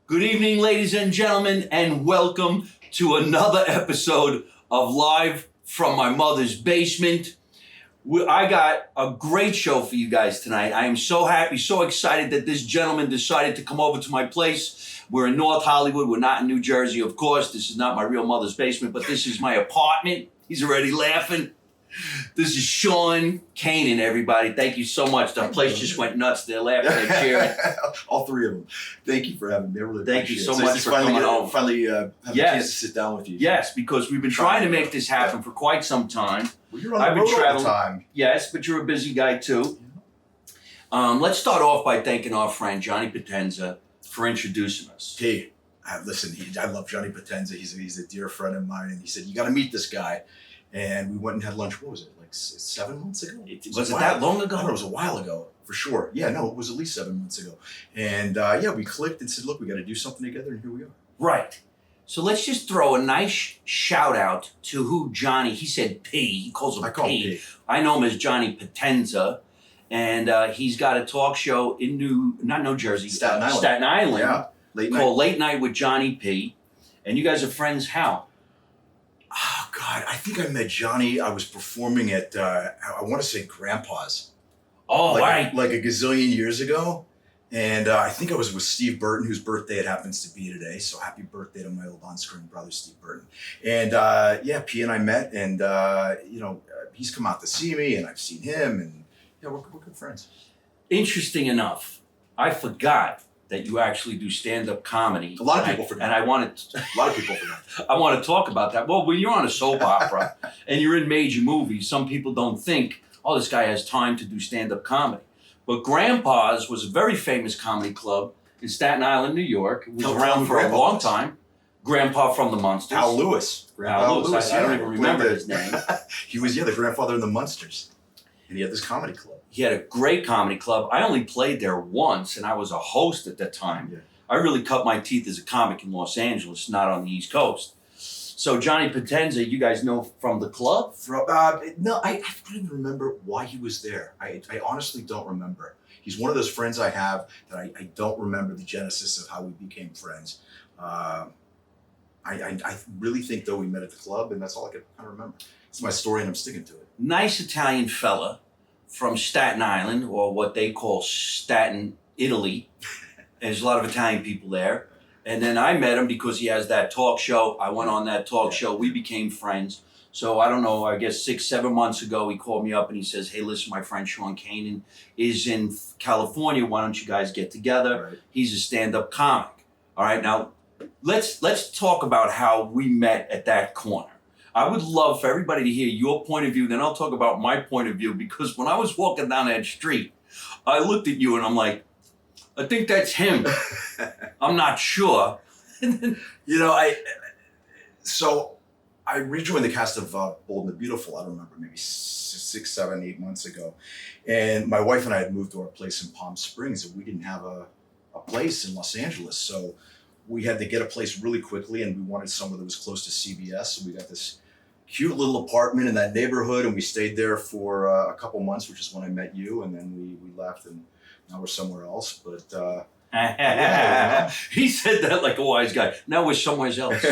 Good evening, ladies and gentlemen, and welcome to another episode of Live from My Mother's Basement. I got a great show for you guys tonight. I am so happy, so excited that this gentleman decided to come over to my place. We're in North Hollywood. We're not in New Jersey, of course. This is not my real mother's basement, but this is my apartment. He's already laughing. This is Sean Kanan, everybody. Thank you so much. The place just went nuts. They're laughing and cheering. All three of them. Thank you for having me. I really Thank you appreciate so much for coming on. Finally have a chance to sit down with you. Yes, because we've been trying to make this happen for quite some time. Well, you're on the road all the time. Yes, but you're a busy guy too. Let's start off by thanking our friend Johnny Potenza for introducing us. Hey, listen, I love Johnny Potenza. He's a dear friend of mine, and he said, you got to meet this guy. And we went and had lunch, what was it, like 7 months ago? Was it that long ago? I don't know, it was a while ago, for sure. Yeah, no, it was at least 7 months ago. And we clicked and said, look, we got to do something together, and here we are. Right. So let's just throw a nice shout out to who Johnny, he said P, he calls him P. I call him P. I know him as Johnny Potenza, and he's got a talk show in New Jersey, Staten Island, yeah, called Late Night with Johnny P. And you guys are friends how? Oh, God, I think I met Johnny. I was performing at, I want to say Grandpa's. Oh, right. Like a gazillion years ago. And I think I was with Steve Burton, whose birthday it happens to be today. So happy birthday to my old on-screen brother, Steve Burton. And P and I met, and he's come out to see me, and I've seen him, and we're good friends. Interesting enough, I forgot that you actually do stand-up comedy. A lot of people forget. And I want to. A lot of people forget. I want to talk about that. Well, when you're on a soap opera and you're in major movies, some people don't think, oh, this guy has time to do stand-up comedy. But Grandpa's was a very famous comedy club in Staten Island, New York. It was around for a long time. Grandpa from the Munsters. Al Lewis. Al Lewis. I don't even remember his name. He was, the grandfather in the Munsters. And he had this comedy club. He had a great comedy club. I only played there once, and I was a host at that time. Yeah. I really cut my teeth as a comic in Los Angeles, not on the East Coast. So Johnny Potenza, you guys know from the club? No, I don't even remember why he was there. I honestly don't remember. He's one of those friends I have that I don't remember the genesis of how we became friends. I really think, though, we met at the club, and that's all I can kind of remember. It's my story, and I'm sticking to it. Nice Italian fella from Staten Island, or what they call Staten, Italy. There's a lot of Italian people there. And then I met him because he has that talk show. I went on that talk show. We became friends. So I don't know, I guess 6-7 months ago, he called me up and he says, hey, listen, my friend Sean Kanan is in California. Why don't you guys get together? Right. He's a stand-up comic. All right, now let's talk about how we met at that corner. I would love for everybody to hear your point of view. Then I'll talk about my point of view, because when I was walking down that street, I looked at you and I'm like, I think that's him. I'm not sure. So I rejoined the cast of Bold and the Beautiful, I don't remember, maybe 6, 7, 8 months ago. And my wife and I had moved to our place in Palm Springs, and we didn't have a place in Los Angeles. So we had to get a place really quickly, and we wanted somewhere that was close to CBS. So we got this cute little apartment in that neighborhood, and we stayed there for a couple months, which is when I met you. And then we left, and now we're somewhere else. But he said that like a wise guy. Now we're somewhere else.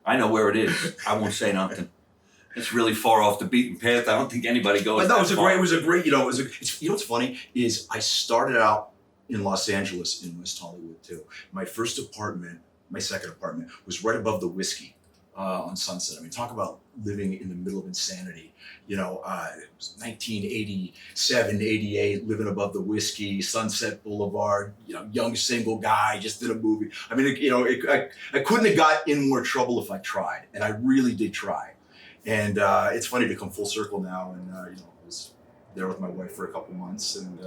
I know where it is. I won't say nothing. It's really far off the beaten path. I don't think anybody goes. But no, it was a great. You know what's funny is I started out in Los Angeles in West Hollywood too. My first apartment, my second apartment, was right above the Whiskey on Sunset. I mean, talk about living in the middle of insanity. It was 1987, 88, living above the Whiskey, Sunset Boulevard. Young single guy, just did a movie. I mean, I couldn't have got in more trouble if I tried, and I really did try. And it's funny to come full circle now, and I was there with my wife for a couple months, and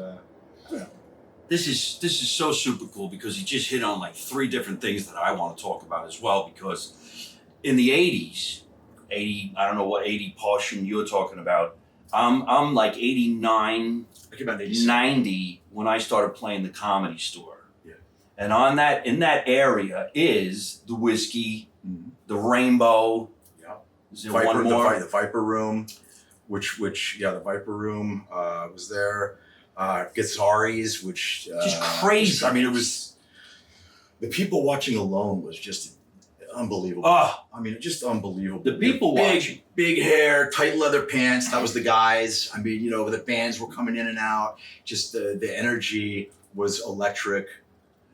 This is so super cool, because he just hit on like 3 different things that I want to talk about as well. Because in the 80s, I don't know what 80 portion you're talking about. I'm like 89, I came out in 90 when I started playing the Comedy Store. Yeah. And in that area is the Whiskey, mm-hmm. the Rainbow. Yeah. Is there one more? The Viper Room, which the Viper Room was there. Gazzari's, which just crazy. I mean, it was The people watching alone was just unbelievable. Oh, I mean, just unbelievable. the people big, watching. big hair, tight leather pants. That was the guys. I mean, the bands were coming in and out. Just the energy was electric.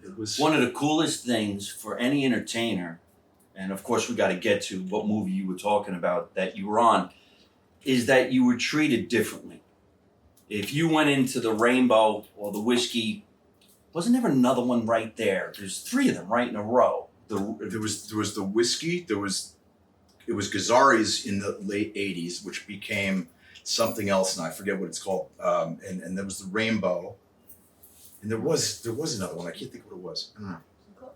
It was One of the coolest things for any entertainer, and of course we got to get to what movie you were talking about that you were on, is that you were treated differently. If you went into the Rainbow or the Whiskey, wasn't there another one right there? There's three of them right in a row. there was the whiskey. It was Gazzari's in the late '80s, which became something else, and I forget what it's called. And there was the Rainbow, and there was another one. I can't think what it was. I don't know.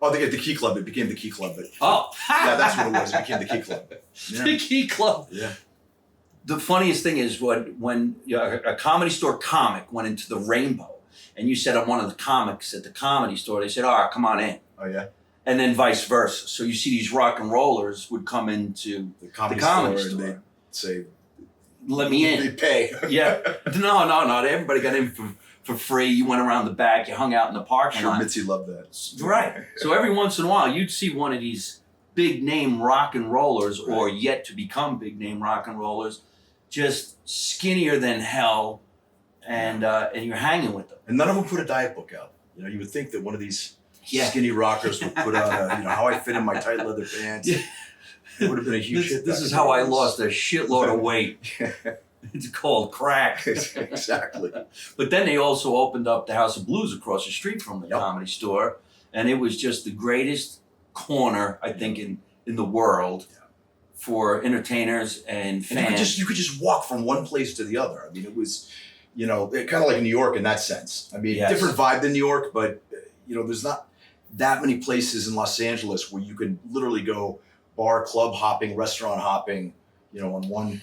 Oh, the Key Club. It became the Key Club, but yeah, that's what it was. It became the Key Club. Yeah. The Key Club. Yeah. The funniest thing is when a Comedy Store comic went into the Rainbow, and you said I'm one of the comics at the Comedy Store, they said, "All right, come on in." Oh yeah. And then vice versa. So you see these rock and rollers would come into The Comedy Store. Store. And they'd say, let me in. They pay. Yeah. No. Everybody got in for free. You went around the back. You hung out in the parking Sure, lot. Mitzi loved that. Right. So every once in a while, you'd see one of these big name rock and rollers, or yet to become big name rock and rollers, just skinnier than hell, and you're hanging with them. And none of them put a diet book out. You would think that one of these Yeah. skinny rockers would put on how I fit in my tight leather pants. Yeah. It would have been a huge hit. This back is then. how I lost a shitload of weight. It's called crack. Exactly. But then they also opened up the House of Blues across the street from the Yep. Comedy Store, and it was just the greatest corner, I think, in the world for entertainers and And fans. you could just walk from one place to the other. I mean, it was, kind of like New York in that sense. I mean, Yes. different vibe than New York, but there's not that many places in Los Angeles where you can literally go bar, club hopping, restaurant hopping, on one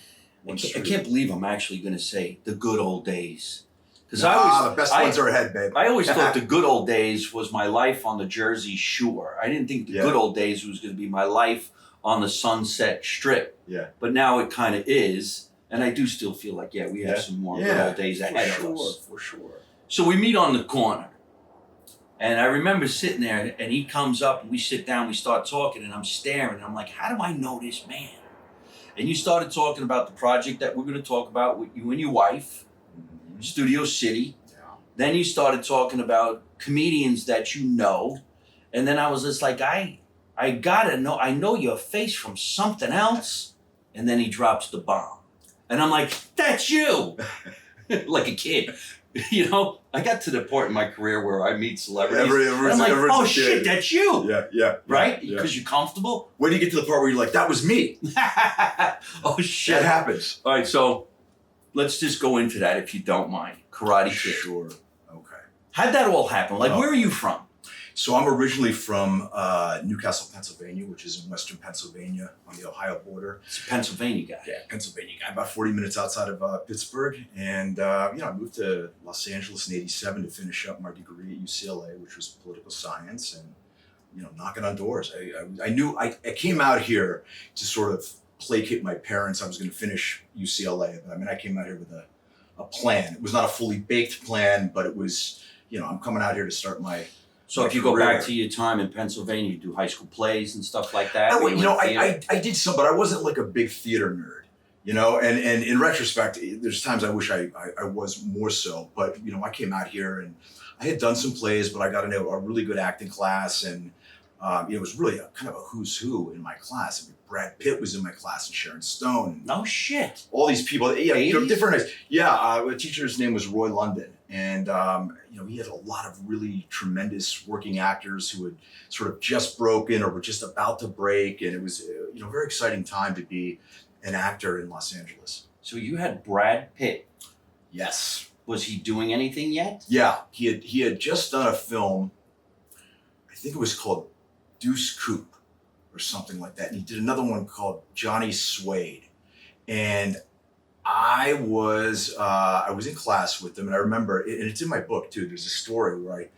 I street. can't believe I'm actually going to say the good old days. Because The best ones are ahead, babe. I always thought the good old days was my life on the Jersey Shore. I didn't think the good old days was going to be my life on the Sunset Strip. Yeah. But now it kind of is. And I do still feel like, we have some more good old days ahead of us. For sure. So we meet on the corner. And I remember sitting there, and he comes up, and we sit down, we start talking, and I'm staring, and I'm like, how do I know this man? And you started talking about the project that we're going to talk about with you and your wife, Studio City. Yeah. Then you started talking about comedians that you know. And then I was just like, I gotta know, I know your face from something else. And then he drops the bomb. And I'm like, that's you. Like a kid. I got to the point in my career where I meet celebrities. And I'm like, oh shit, that's you. Yeah. Right? Yeah. Because you're comfortable. When do you get to the part where you're like, that was me? Oh shit. That happens. All right, so let's just go into that if you don't mind. Karate Kid. Sure. Okay. How'd that all happen? Like, Well, where are you from? So I'm originally from Newcastle, Pennsylvania, which is in western Pennsylvania on the Ohio border. It's a Pennsylvania guy. Yeah, Pennsylvania guy, about 40 minutes outside of Pittsburgh. And, I moved to Los Angeles in '87 to finish up my degree at UCLA, which was political science, and, knocking on doors. I knew I came out here to sort of placate my parents. I was going to finish UCLA, but I came out here with a plan. It was not a fully baked plan, but it was, I'm coming out here to start my So if you go back to your time in Pennsylvania, you do high school plays and stuff like that? I did some, but I wasn't like a big theater nerd, and in retrospect, there's times I wish I was more so, but, I came out here and I had done some plays, but I got into a really good acting class, and it was really kind of a who's who in my class. I mean, Brad Pitt was in my class, and Sharon Stone. No shit. All these people, different. Yeah. A teacher's name was Roy London, and he had a lot of really tremendous working actors who had sort of just broken or were just about to break, and it was a very exciting time to be an actor in Los Angeles. So you had Brad Pitt. Yes. Was he doing anything yet? Yeah, he had just done a film. I think it was called Deuce Coupe or something like that. And he did another one called Johnny Suede. And I was in class with him, and I remember, and it's in my book too, there's a story where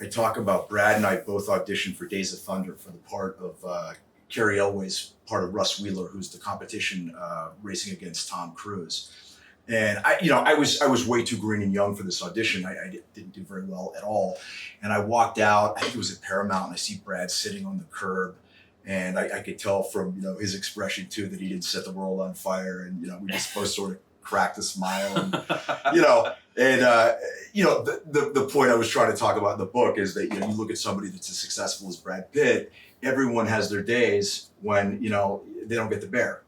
I talk about Brad and I both auditioned for Days of Thunder for the part of Carrie Elway's part of Russ Wheeler, who's the competition racing against Tom Cruise. And I was way too green and young for this audition. I didn't do very well at all. And I walked out, I think it was at Paramount, and I see Brad sitting on the curb. And I could tell from, his expression too, that he didn't set the world on fire. And, we just both sort of cracked a smile. And, the point I was trying to talk about in the book is that, you look at somebody that's as successful as Brad Pitt, everyone has their days when, they don't get the bear.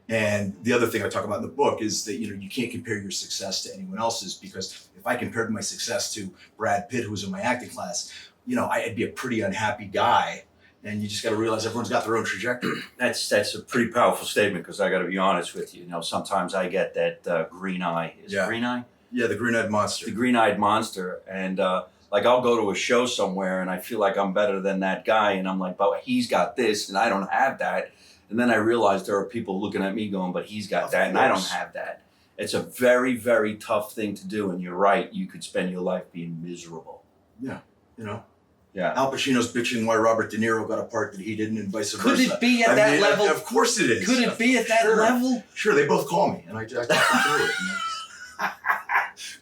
And the other thing I talk about in the book is that, you can't compare your success to anyone else's, because if I compared my success to Brad Pitt, who was in my acting class, I'd be a pretty unhappy guy. And you just got to realize everyone's got their own trajectory. That's a pretty powerful statement, because I got to be honest with you. Sometimes I get that green eye. Is it green eye? Yeah, the green-eyed monster. The green-eyed monster. And like I'll go to a show somewhere and I feel like I'm better than that guy. And I'm like, but he's got this and I don't have that. And then I realize there are people looking at me going, but he's got that and I don't have that. It's a very, very tough thing to do. And you're right. You could spend your life being miserable. Yeah. Yeah. Al Pacino's bitching why Robert De Niro got a part that he didn't, and vice versa. Could it be at that level? Of course it is. Could it be at that level? Sure, they both call me, and I talk them through it.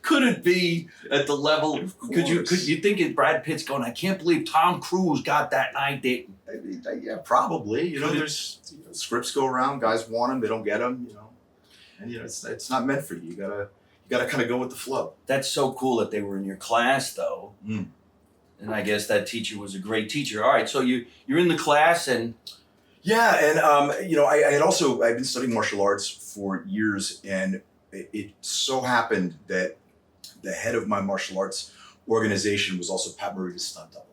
Could it be at the level? Could you think Brad Pitt's going, I can't believe Tom Cruise got that and I didn't? Yeah, probably. There's scripts go around, guys want them, they don't get them. And it's not meant for you. You gotta kind of go with the flow. That's so cool that they were in your class, though. Mm. And I guess that teacher was a great teacher. All right, so you're in the class and... Yeah, and I've been studying martial arts for years, and it so happened that the head of my martial arts organization was also Pat Morita's stunt double.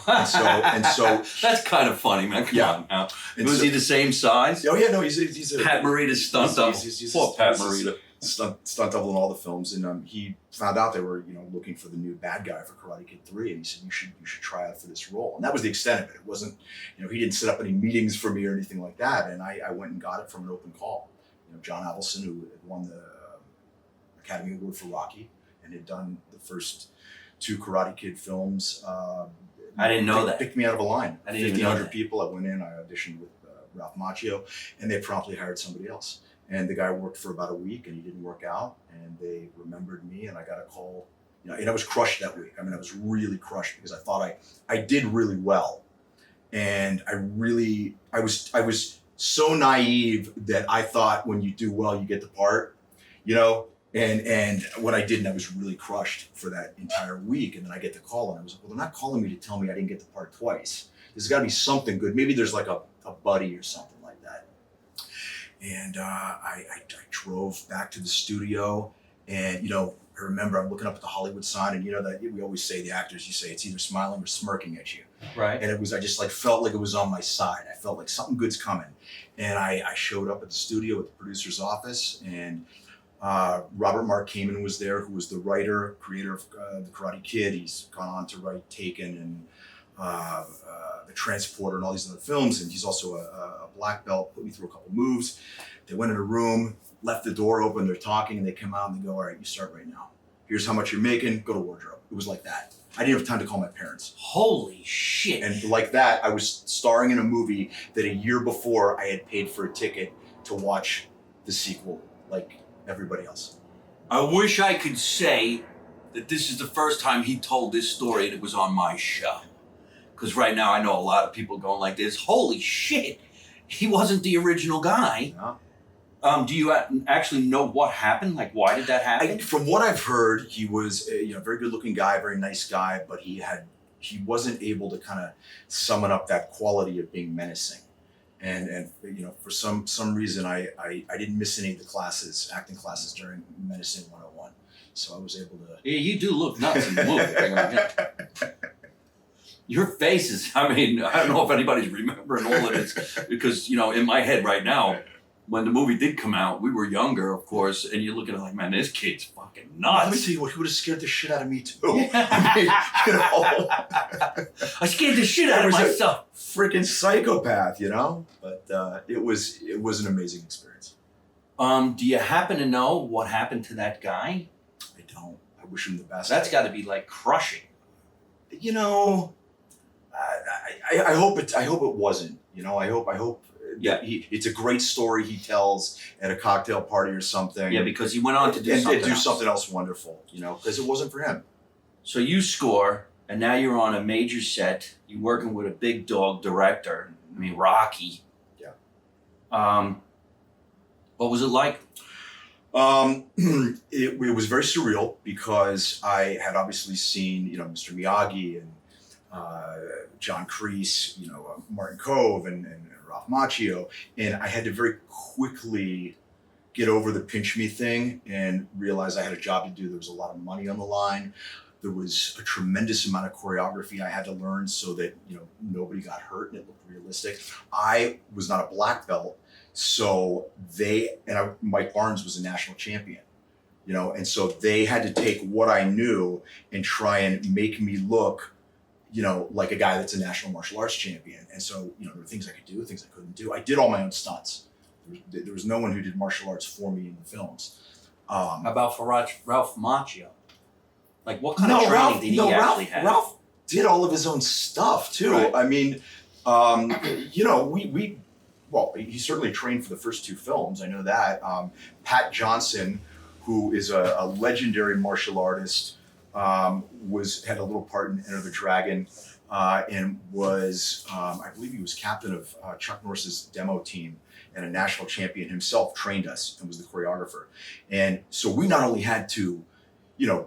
And so that's kind of funny, man. Come on now. Was he the same size? Oh yeah, no, he's a Pat Morita's stunt double. Poor Pat Morita. Stunt double in all the films, and he found out they were looking for the new bad guy for Karate Kid 3, and he said you should try out for this role, and that was the extent of it. It wasn't he didn't set up any meetings for me or anything like that, and I went and got it from an open call. John Avildsen, who had won the Academy Award for Rocky and had done the first 2 Karate Kid films. I didn't know that. Picked me out of a line. I didn't even know 1,500 people. I went in. I auditioned with Ralph Macchio, and they promptly hired somebody else. And the guy worked for about a week, and he didn't work out. And they remembered me, and I got a call. And I was crushed that week. I mean, I was really crushed because I thought I did really well, and I was so naive that I thought when you do well, you get the part, And when I didn't, I was really crushed for that entire week. And then I get the call, and I was like, well, they're not calling me to tell me I didn't get the part twice. There's got to be something good. Maybe there's like a buddy or something like that. And I drove back to the studio, and I remember I'm looking up at the Hollywood sign, and that we always say, the actors, you say it's either smiling or smirking at you. Right. And I just felt like it was on my side. I felt like something good's coming. And I showed up at the studio at the producer's office, and Robert Mark Kanan was there, who was the writer, creator of The Karate Kid. He's gone on to write Taken and The Transporter and all these other films. And he's also a black belt, put me through a couple moves. They went in a room, left the door open, they're talking, and they come out and they go, all right, you start right now. Here's how much you're making, go to wardrobe. It was like that. I didn't have time to call my parents. Holy shit. And like that, I was starring in a movie that a year before I had paid for a ticket to watch the sequel, like everybody else. I wish I could say that this is the first time he told this story and it was on my show. Because right now I know a lot of people going like this, holy shit, he wasn't the original guy. No. Do you actually know what happened? Like, why did that happen? From what I've heard, he was a very good-looking guy, very nice guy, but he wasn't able to kind of summon up that quality of being menacing. And for some reason, I didn't miss any of the classes, acting classes during Menacing 101. So I was able to... Yeah, you do look nuts in the movie. Your face is, I don't know if anybody's remembering all of this, because, in my head right now, when the movie did come out, we were younger, of course, and you're looking at it like, man, this kid's fucking nuts. Let me tell you what, he would have scared the shit out of me too. Yeah. I scared the shit out of myself. Freaking psychopath, But it was an amazing experience. Do you happen to know what happened to that guy? I don't. I wish him the best. That's got to be like crushing. I hope it wasn't. I hope Yeah. It's a great story he tells at a cocktail party or something. Yeah, because he went on to do something else wonderful, because it wasn't for him. So you score, and now you're on a major set. You're working with a big dog director. I mean, Rocky. Yeah. What was it like? It was very surreal because I had obviously seen, Mr. Miyagi and John Kreese, Martin Kove and Ralph Macchio, and I had to very quickly get over the pinch me thing and realize I had a job to do. There was a lot of money on the line. There was a tremendous amount of choreography I had to learn so that nobody got hurt and it looked realistic. I was not a black belt, so Mike Barnes was a national champion, and so they had to take what I knew and try and make me look, like a guy that's a national martial arts champion. And so, there were things I could do, things I couldn't do. I did all my own stunts. There was no one who did martial arts for me in the films. How about for Ralph Macchio? Like, what kind of training did he actually have? Ralph did all of his own stuff too. Right. I mean, he certainly trained for the first two films. I know that. Pat Johnson, who is a legendary martial artist, had a little part in Enter the Dragon, and was, I believe he was captain of Chuck Norris's demo team, and a national champion himself, trained us and was the choreographer. And so we not only had to,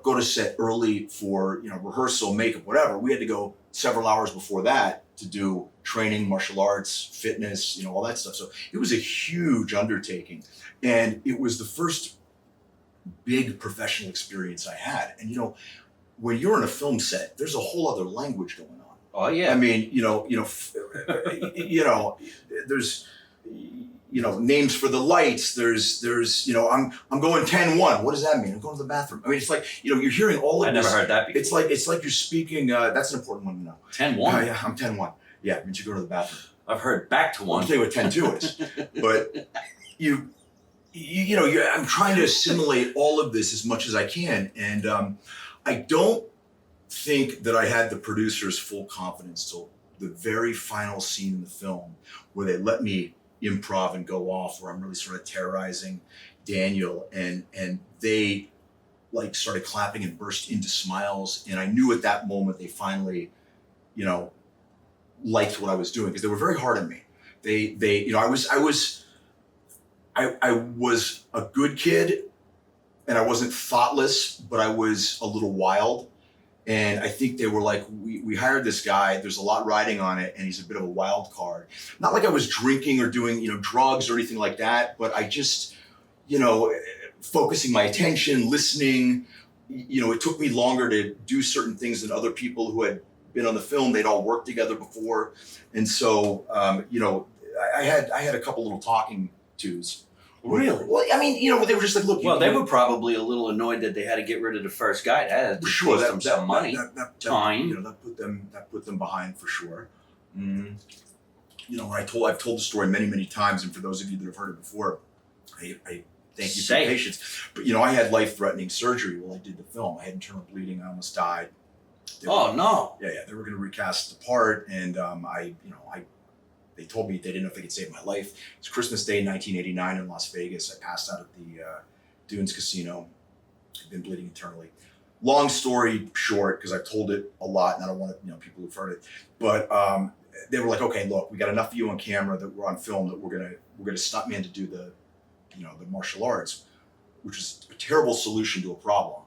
go to set early for, rehearsal, makeup, whatever, we had to go several hours before that to do training, martial arts, fitness, all that stuff. So it was a huge undertaking. And it was the first big professional experience I had. And, when you're in a film set, there's a whole other language going on. Oh yeah. I mean, there's, names for the lights. There's, I'm going 10-1. What does that mean? I'm going to the bathroom. I mean, it's like, you're hearing all of this. I never heard that before. It's like you're speaking. That's an important one to know. 10-1. Yeah, I'm 10-1. Yeah, it means you go to the bathroom. I've heard back to one. I'll tell you what 10-2 is. But I'm trying to assimilate all of this as much as I can. And I don't think that I had the producers' full confidence till the very final scene in the film where they let me improv and go off, where I'm really sort of terrorizing Daniel, and they like started clapping and burst into smiles. And I knew at that moment they finally, liked what I was doing, because they were very hard on me. I was a good kid, and I wasn't thoughtless, but I was a little wild. And I think they were like, we hired this guy, there's a lot riding on it, and he's a bit of a wild card. Not like I was drinking or doing, drugs or anything like that, but I just, focusing my attention, listening, it took me longer to do certain things than other people who had been on the film. They'd all worked together before. And so, I had a couple little talking tos. Really? Well, I mean, they were just like, look. Well, they were probably a little annoyed that they had to get rid of the first guy. That had to cost them some money, time. That put them behind for sure. I've told the story many, many times, and for those of you that have heard it before, I thank you for your patience. But I had life-threatening surgery while I did the film. I had internal bleeding. I almost died. No! Yeah. They were going to recast the part, and they told me they didn't know if they could save my life. It's Christmas Day, 1989 in Las Vegas. I passed out at the Dunes Casino. I've been bleeding internally. Long story short, because I've told it a lot, and I don't want people who've heard it. But they were like, okay, look, we got enough of you on camera, that we're on film, that we're gonna stop me in to do the martial arts, which is a terrible solution to a problem.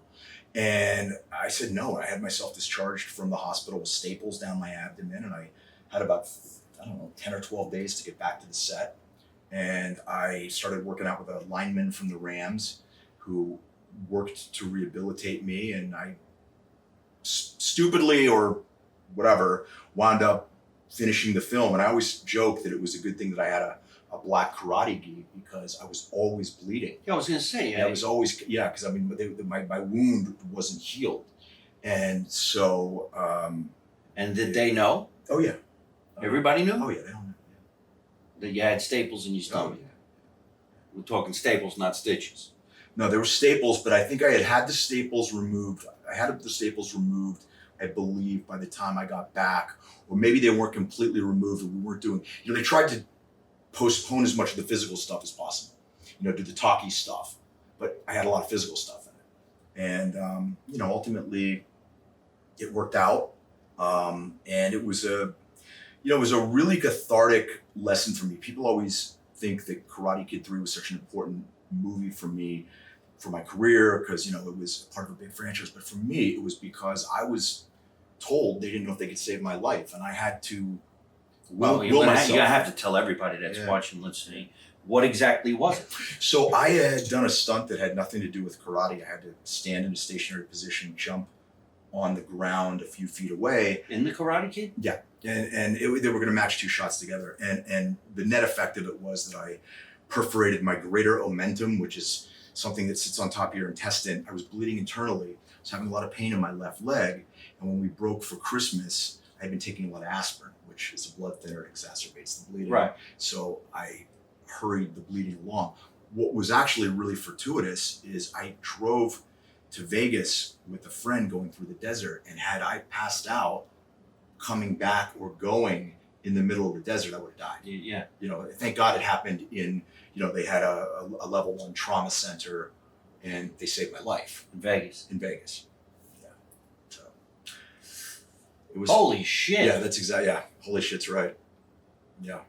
And I said no. I had myself discharged from the hospital with staples down my abdomen, and I had about 10 or 12 days to get back to the set. And I started working out with a lineman from the Rams who worked to rehabilitate me. And I stupidly or whatever wound up finishing the film. And I always joke that it was a good thing that I had a black karate gi, because I was always bleeding. Yeah, I was going to say. I was always, because my wound wasn't healed. And so. And did they know? Oh, yeah. Everybody knew? Oh, yeah, they all knew. That you had staples in your stomach? Oh, yeah. We're talking staples, not stitches. No, there were staples, but I think I had the staples removed. I believe, by the time I got back. Or maybe they weren't completely removed, and we weren't doing... they tried to postpone as much of the physical stuff as possible. Do the talky stuff, but I had a lot of physical stuff in it, and ultimately, it worked out, and it was a really cathartic lesson for me. People always think that Karate Kid 3 was such an important movie for me, for my career, because it was part of a big franchise. But for me, it was because I was told they didn't know if they could save my life, and I had to will myself. You're gonna have to tell everybody that's watching, listening, what exactly was it? So I had done a stunt that had nothing to do with karate. I had to stand in a stationary position, jump on the ground a few feet away. In the Karate Kid? Yeah, and they were going to match 2 shots together, and the net effect of it was that I perforated my greater omentum, which is something that sits on top of your intestine. I was bleeding internally. I was having a lot of pain in my left leg, and when we broke for Christmas, I had been taking a lot of aspirin, which is a blood thinner. It exacerbates the bleeding. Right. So I hurried the bleeding along. What was actually really fortuitous is I drove to Vegas with a friend going through the desert, and had I passed out coming back or going in the middle of the desert, I would have died. Yeah. Thank God it happened in, they had a level 1 trauma center, and they saved my life. In Vegas. Yeah. So it was. Holy shit. Yeah, that's exactly. Yeah. Holy shit's right. Yeah.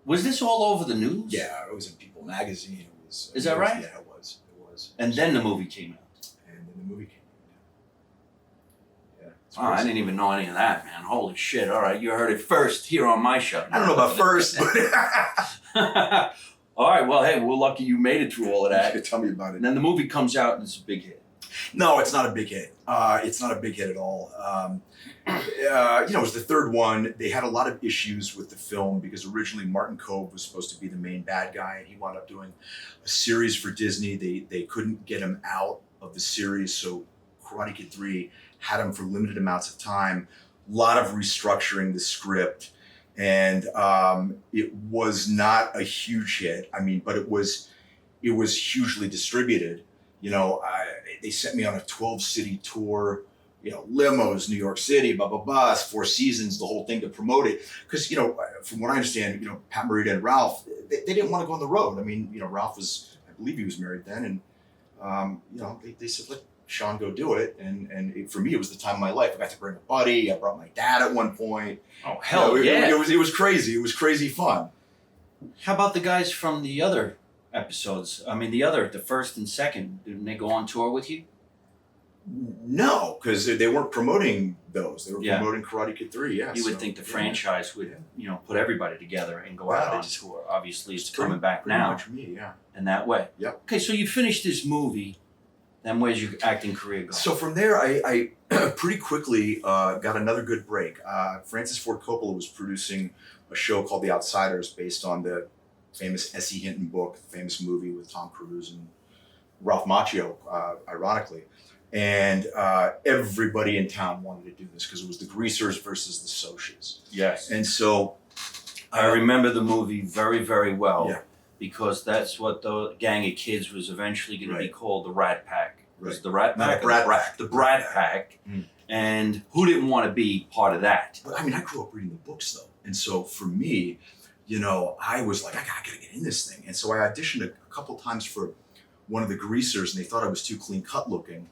Was this all over the news? Yeah, it was in People magazine. It was. Is that right? Yeah, it was. And then the movie came out. And then the movie came out. Yeah. Oh, I didn't even know any of that, man. Holy shit. All right, you heard it first here on my show. I don't know about first, but all right, well, hey, we're lucky you made it through all of that. Tell me about it. And then the movie comes out and it's a big hit. No, it's not a big hit. It's not a big hit at all. It was the third one. They had a lot of issues with the film because originally Martin Kove was supposed to be the main bad guy, and he wound up doing a series for Disney. They couldn't get him out of the series, so Karate Kid 3 had him for limited amounts of time. A lot of restructuring the script, and it was not a huge hit. I mean, but it was hugely distributed. They sent me on a 12-city tour, limos, New York City, blah, blah, blah, 4 seasons, the whole thing to promote it. Because, from what I understand, Pat Morita and Ralph, they didn't want to go on the road. I mean, Ralph I believe he was married then. And, they said, let Sean go do it. And for me, it was the time of my life. I got to bring a buddy. I brought my dad at one point. Oh, hell yeah. It was crazy. It was crazy fun. How about the guys from the other episodes? I mean, the first and second, didn't they go on tour with you? No, because they weren't promoting those. They were promoting Karate Kid 3, yeah. You would think the franchise would, put everybody together and go out on tour. Obviously, it's coming pretty, back pretty now. Much me, yeah. In that way. Yep. Okay, so you finished this movie, then where's your acting career going? So from there, I pretty quickly got another good break. Francis Ford Coppola was producing a show called The Outsiders based on the famous S.E. Hinton book, the famous movie with Tom Cruise and Ralph Macchio, ironically. And everybody in town wanted to do this because it was the Greasers versus the Socs. Yes. And so I remember the movie very, very well. Yeah. Because that's what the gang of kids was eventually going to be called, the Rat Pack. It was the Rat No, Pack? the Brat Pack. The Brat Pack. Mm. And who didn't want to be part of that? But I mean, I grew up reading the books though. And so for me, I was like, I gotta get in this thing. And so I auditioned a couple times for one of the Greasers, and they thought I was too clean cut looking.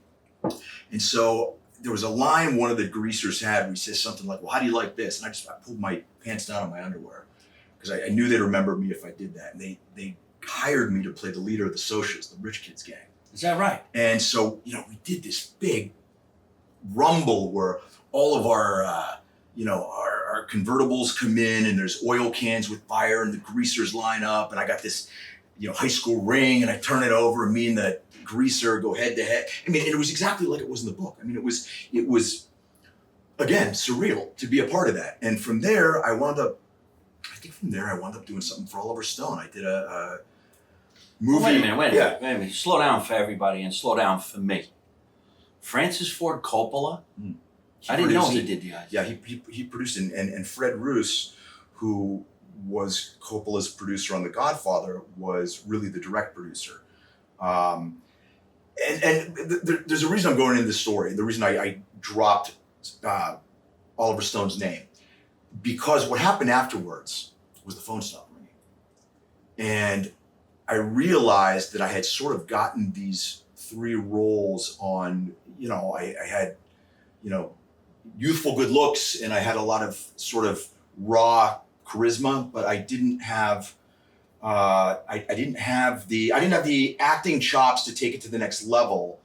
And so there was a line one of the Greasers had where he says something like, well, how do you like this? And I pulled my pants down on my underwear because I knew they'd remember me if I did that. And they hired me to play the leader of the Socials, the rich kids gang. Is that right? And so, we did this big rumble where all of our, our convertibles come in and there's oil cans with fire and the Greasers line up. And I got this, high school ring, and I turn it over and me and the Greaser go head to head. I mean, and it was exactly like it was in the book. I mean, it was again, surreal to be a part of that. And from there, I wound up doing something for Oliver Stone. I did a movie. Wait a minute. Slow down for everybody and slow down for me. Francis Ford Coppola? I didn't know he did the idea. Yeah, he produced it. And Fred Roos, who was Coppola's producer on The Godfather, was really the direct producer. There's a reason I'm going into this story. The reason I dropped Oliver Stone's name, because what happened afterwards was the phone stopped ringing. And I realized that I had sort of gotten these 3 roles on, I had, youthful good looks, and I had a lot of sort of raw charisma, but I didn't have I didn't have the acting chops to take it to the next level.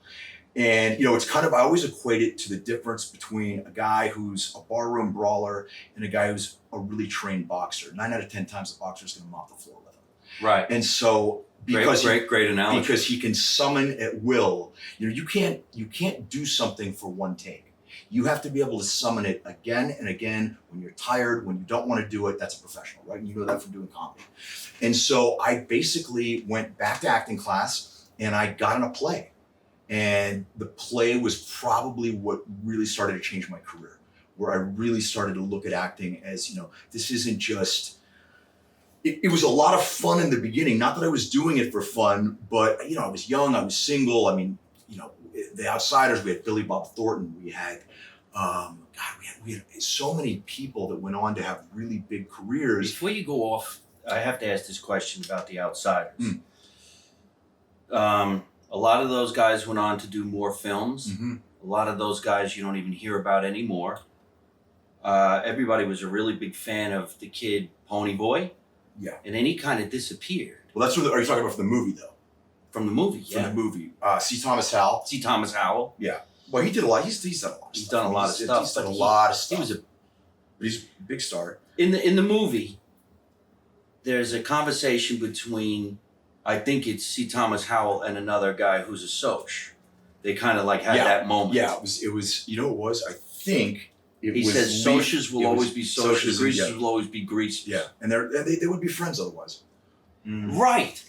And it's kind of, I always equate it to the difference between a guy who's a barroom brawler and a guy who's a really trained boxer. 9 out of 10 times the boxer's going to mop the floor with him. Right. And so great analogy. Because he can summon at will. You can't do something for one take. You have to be able to summon it again and again when you're tired, when you don't want to do it. That's a professional, right? And you know that from doing comedy. And so I basically went back to acting class and I got in a play. And the play was probably what really started to change my career, where I really started to look at acting as, this isn't just, it was a lot of fun in the beginning. Not that I was doing it for fun, but, I was young, I was single. I mean, The Outsiders, we had Billy Bob Thornton, we had, we had so many people that went on to have really big careers. Before you go off, I have to ask this question about The Outsiders. A lot of those guys went on to do more films. Mm-hmm. A lot of those guys you don't even hear about anymore. Everybody was a really big fan of the kid Pony Boy. Yeah. And then he kind of disappeared. Well, that's what, are you talking about from the movie, though? From the movie, yeah. From the movie. C. Thomas Howell. C. Thomas Howell. Yeah. Well, he did a lot. He's done a lot of stuff. He's done a lot of stuff. He's done a lot of stuff. He was But he's a big star. In the movie, there's a conversation between, I think it's C. Thomas Howell and another guy who's a Soch. They kind of had that moment. Yeah, it was, I think he says Soches will always be Soches, Greases will always be Greases. Yeah, and they would be friends otherwise. Right.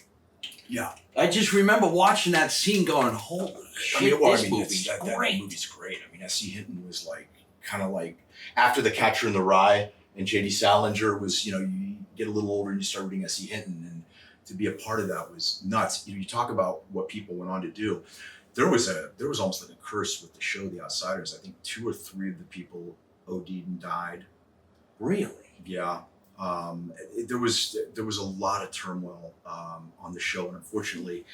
Yeah. I just remember watching that scene going, holy shit, this movie's great. That movie's great. I mean, S.C. Hinton was kind of after The Catcher in the Rye, and J.D. Salinger was, you get a little older and you start reading S.C. Hinton, and to be a part of that was nuts. You talk about what people went on to do. There was almost like a curse with the show The Outsiders. I think 2 or 3 of the people OD'd and died. Really? Yeah. There was a lot of turmoil on the show, and unfortunately,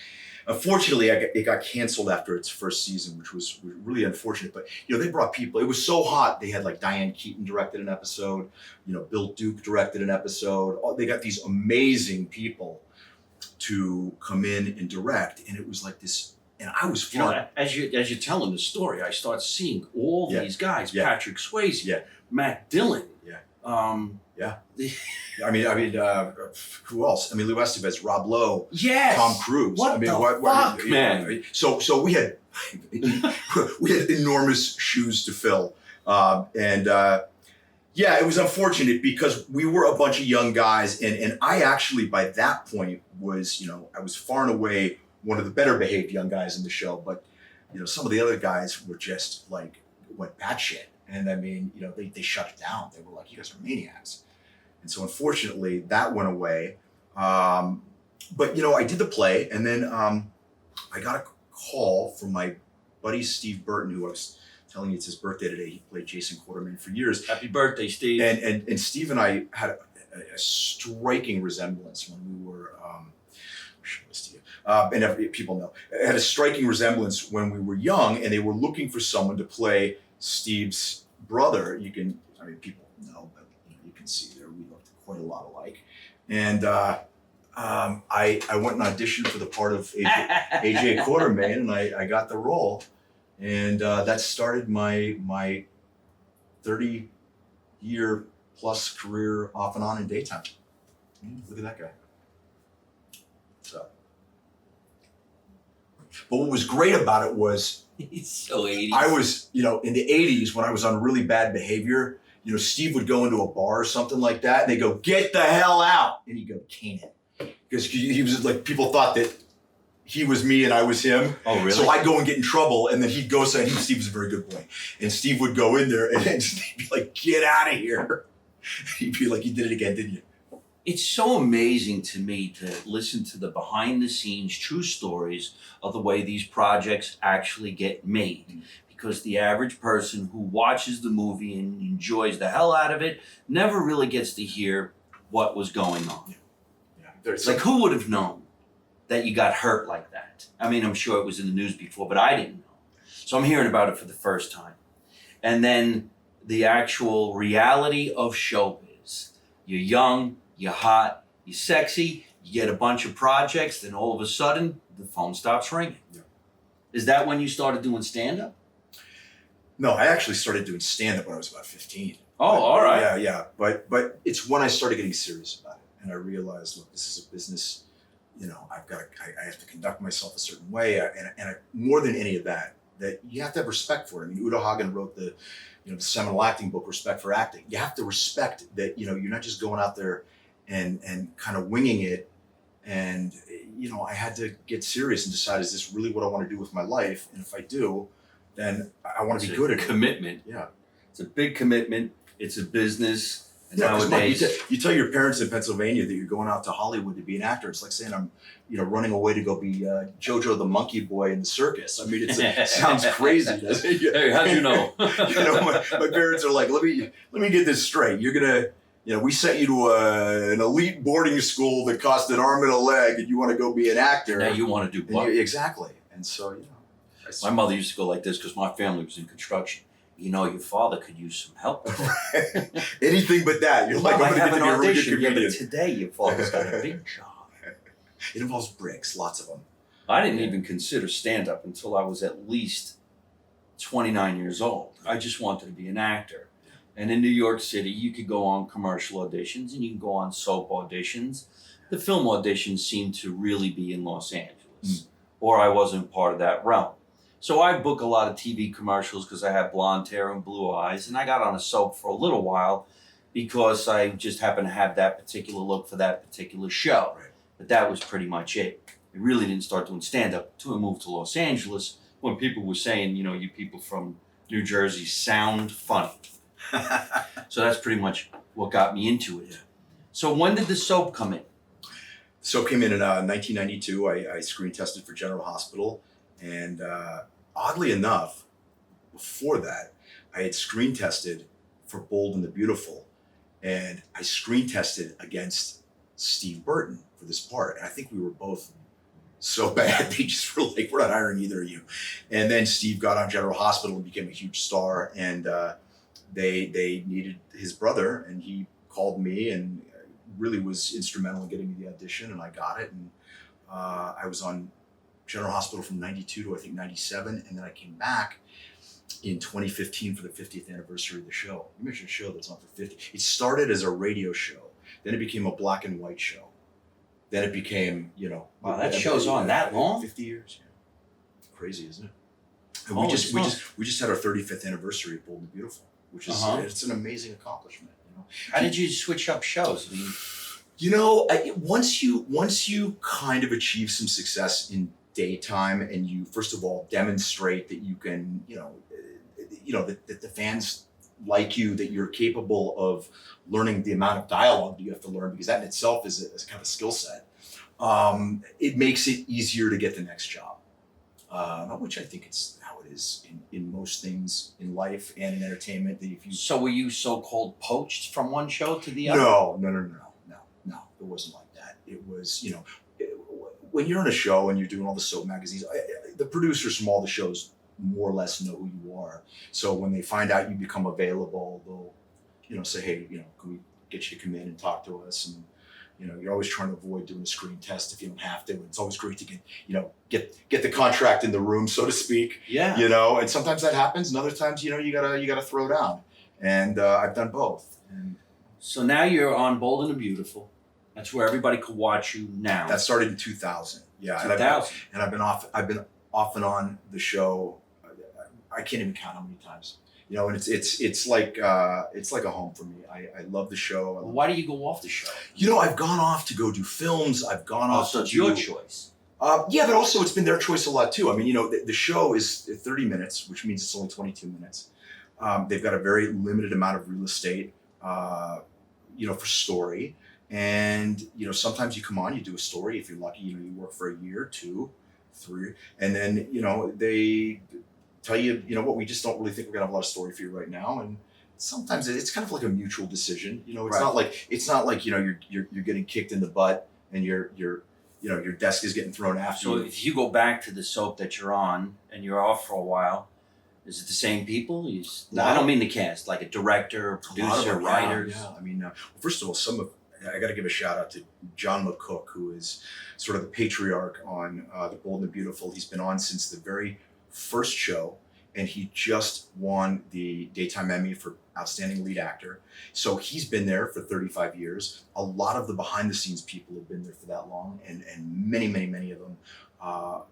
it got canceled after its first season, which was really unfortunate. But they brought people. It was so hot. They had Diane Keaton directed an episode. Bill Duke directed an episode. They got these amazing people to come in and direct, and it was like this. And I was fun. As you're telling the story, I start seeing all these guys: Patrick Swayze, Matt Dillon. I mean, who else? I mean, Lou Estevez, Rob Lowe, Tom Cruise. What fuck, man? So we had enormous shoes to fill, and it was unfortunate because we were a bunch of young guys, and I actually by that point was, I was far and away one of the better behaved young guys in the show, but some of the other guys were just went batshit. And I mean, they shut it down. They were like, you guys are maniacs. And so unfortunately that went away. But I did the play, and then I got a call from my buddy Steve Burton, who I was telling you it's his birthday today. He played Jason Quartermain for years. Happy birthday, Steve. And Steve and I had a striking resemblance when we were, show this to you. And people know, it had a striking resemblance when we were young, and they were looking for someone to play Steve's brother. People know, but you can see there we looked quite a lot alike. And I went and auditioned for the part of AJ Quartermain, and I got the role. And that started my 30-year plus career off and on in daytime. Look at that guy. So, but what was great about it was, he's so 80s. I was, in the 80s when I was on really bad behavior, Steve would go into a bar or something like that, and they go, "Get the hell out!" And he'd go, "Can't," because he was people thought that he was me and I was him. Oh, really? So I'd go and get in trouble, and then he'd go say, Steve was a very good boy, and Steve would go in there and he'd be like, "Get out of here!" He'd be like, "You did it again, didn't you?" It's so amazing to me to listen to the behind the scenes true stories of the way these projects actually get made. Because the average person who watches the movie and enjoys the hell out of it never really gets to hear what was going on. Yeah. There's Like, who would have known that you got hurt like that? I mean, I'm sure it was in the news before, but I didn't know. So I'm hearing about it for the first time. And then the actual reality of showbiz. You're young, you're hot, you're sexy, you get a bunch of projects, then all of a sudden, the phone stops ringing. Yeah. Is that when you started doing stand-up? No, I actually started doing stand-up when I was about 15. Oh, all right. Yeah. But it's when I started getting serious about it, and I realized, look, this is a business. You know, I have to conduct myself a certain way, and more than any of that you have to have respect for it. I mean, Udo Hagen wrote the seminal acting book, Respect for Acting. You have to respect that. You're not just going out there and kind of winging it. And I had to get serious and decide, is this really what I want to do with my life? And if I do, then I want to be good at it. Commitment. Yeah. It's a big commitment. It's a business. And Yeah, 'cause nowadays, you tell your parents in Pennsylvania that you're going out to Hollywood to be an actor. It's like saying I'm, running away to go be Jojo the Monkey Boy in the circus. I mean, it sounds crazy. Hey, how'd you know? My parents are like, let me get this straight. You're gonna, we sent you to an elite boarding school that cost an arm and a leg, and you want to go be an actor. Now you want to do what? Exactly. And so, My mother used to go like this because my family was in construction. Your father could use some help. Anything but that. You're like, I'm going to get to be a really good comedian. Yeah, but today your father's got a big job. It involves bricks, lots of them. I didn't even consider stand-up until I was at least 29 years old. I just wanted to be an actor. And in New York City, you could go on commercial auditions and you can go on soap auditions. The film auditions seemed to really be in Los Angeles, or I wasn't part of that realm. So I book a lot of TV commercials because I have blonde hair and blue eyes, and I got on a soap for a little while because I just happened to have that particular look for that particular show. Right. But that was pretty much it. I really didn't start doing stand-up until I moved to Los Angeles when people were saying, you people from New Jersey sound funny. So that's pretty much what got me into it. Yeah. So when did the soap come in? Soap came in 1992. I screen tested for General Hospital. And oddly enough, before that, I had screen tested for Bold and the Beautiful. And I screen tested against Steve Burton for this part. And I think we were both so bad, they just were like, we're not hiring either of you. And then Steve got on General Hospital and became a huge star. And they needed his brother. And he called me and really was instrumental in getting me the audition. And I got it. And I was on General Hospital from 92 to I think 97, and then I came back in 2015 for the 50th anniversary of the show. You mentioned a show that's on for 50. It started as a radio show, then it became a black and white show, then it became Wow, that show's on that long? 50 years. Yeah. Crazy, isn't it? And Oh, we just had our 35th anniversary of Bold and Beautiful, which is it's an amazing accomplishment. How did you switch up shows? I mean, Once you kind of achieve some success in daytime, and you first of all demonstrate that you can, that the fans like you, that you're capable of learning the amount of dialogue that you have to learn, because that in itself is a kind of skill set. It makes it easier to get the next job, which I think it's how it is in most things in life and in entertainment. That if you so were you so-called poached from one show to the other? No, it wasn't like that. It was, when you're on a show and you're doing all the soap magazines, the producers from all the shows more or less know who you are. So when they find out you become available, they'll, say, hey, can we get you to come in and talk to us? And, you're always trying to avoid doing a screen test if you don't have to. It's always great to get the contract in the room, so to speak. Yeah. And sometimes that happens, and other times, you gotta throw down. And I've done both. And so now you're on Bold and the Beautiful. That's where everybody could watch you now. that started in 2000. Yeah. 2000. And I've been off and on the show. I can't even count how many times. And it's like a home for me. I love the show. Why do you go off the show? I've gone off to go do films. I've gone off. So to it's do, your choice. Yeah, but also it's been their choice a lot too. I mean, the show is 30 minutes, which means it's only 22 minutes. They've got a very limited amount of real estate, for story. And, sometimes you come on, you do a story. If you're lucky, you work for a year, 2, 3, and then, they tell you, what, we just don't really think we're gonna have a lot of story for you right now. And sometimes it's kind of like a mutual decision. It's Right. not like, you're getting kicked in the butt and your desk is getting thrown after So you. if you go back to the soap that you're on and you're off for a while, is it the same people? No, I don't mean the cast, like a director, producer, writers. Yeah. I mean, first of all, I got to give a shout out to John McCook, who is sort of the patriarch on The Bold and the Beautiful. He's been on since the very first show, and he just won the Daytime Emmy for Outstanding Lead Actor. So he's been there for 35 years. A lot of the behind the scenes people have been there for that long, and many of them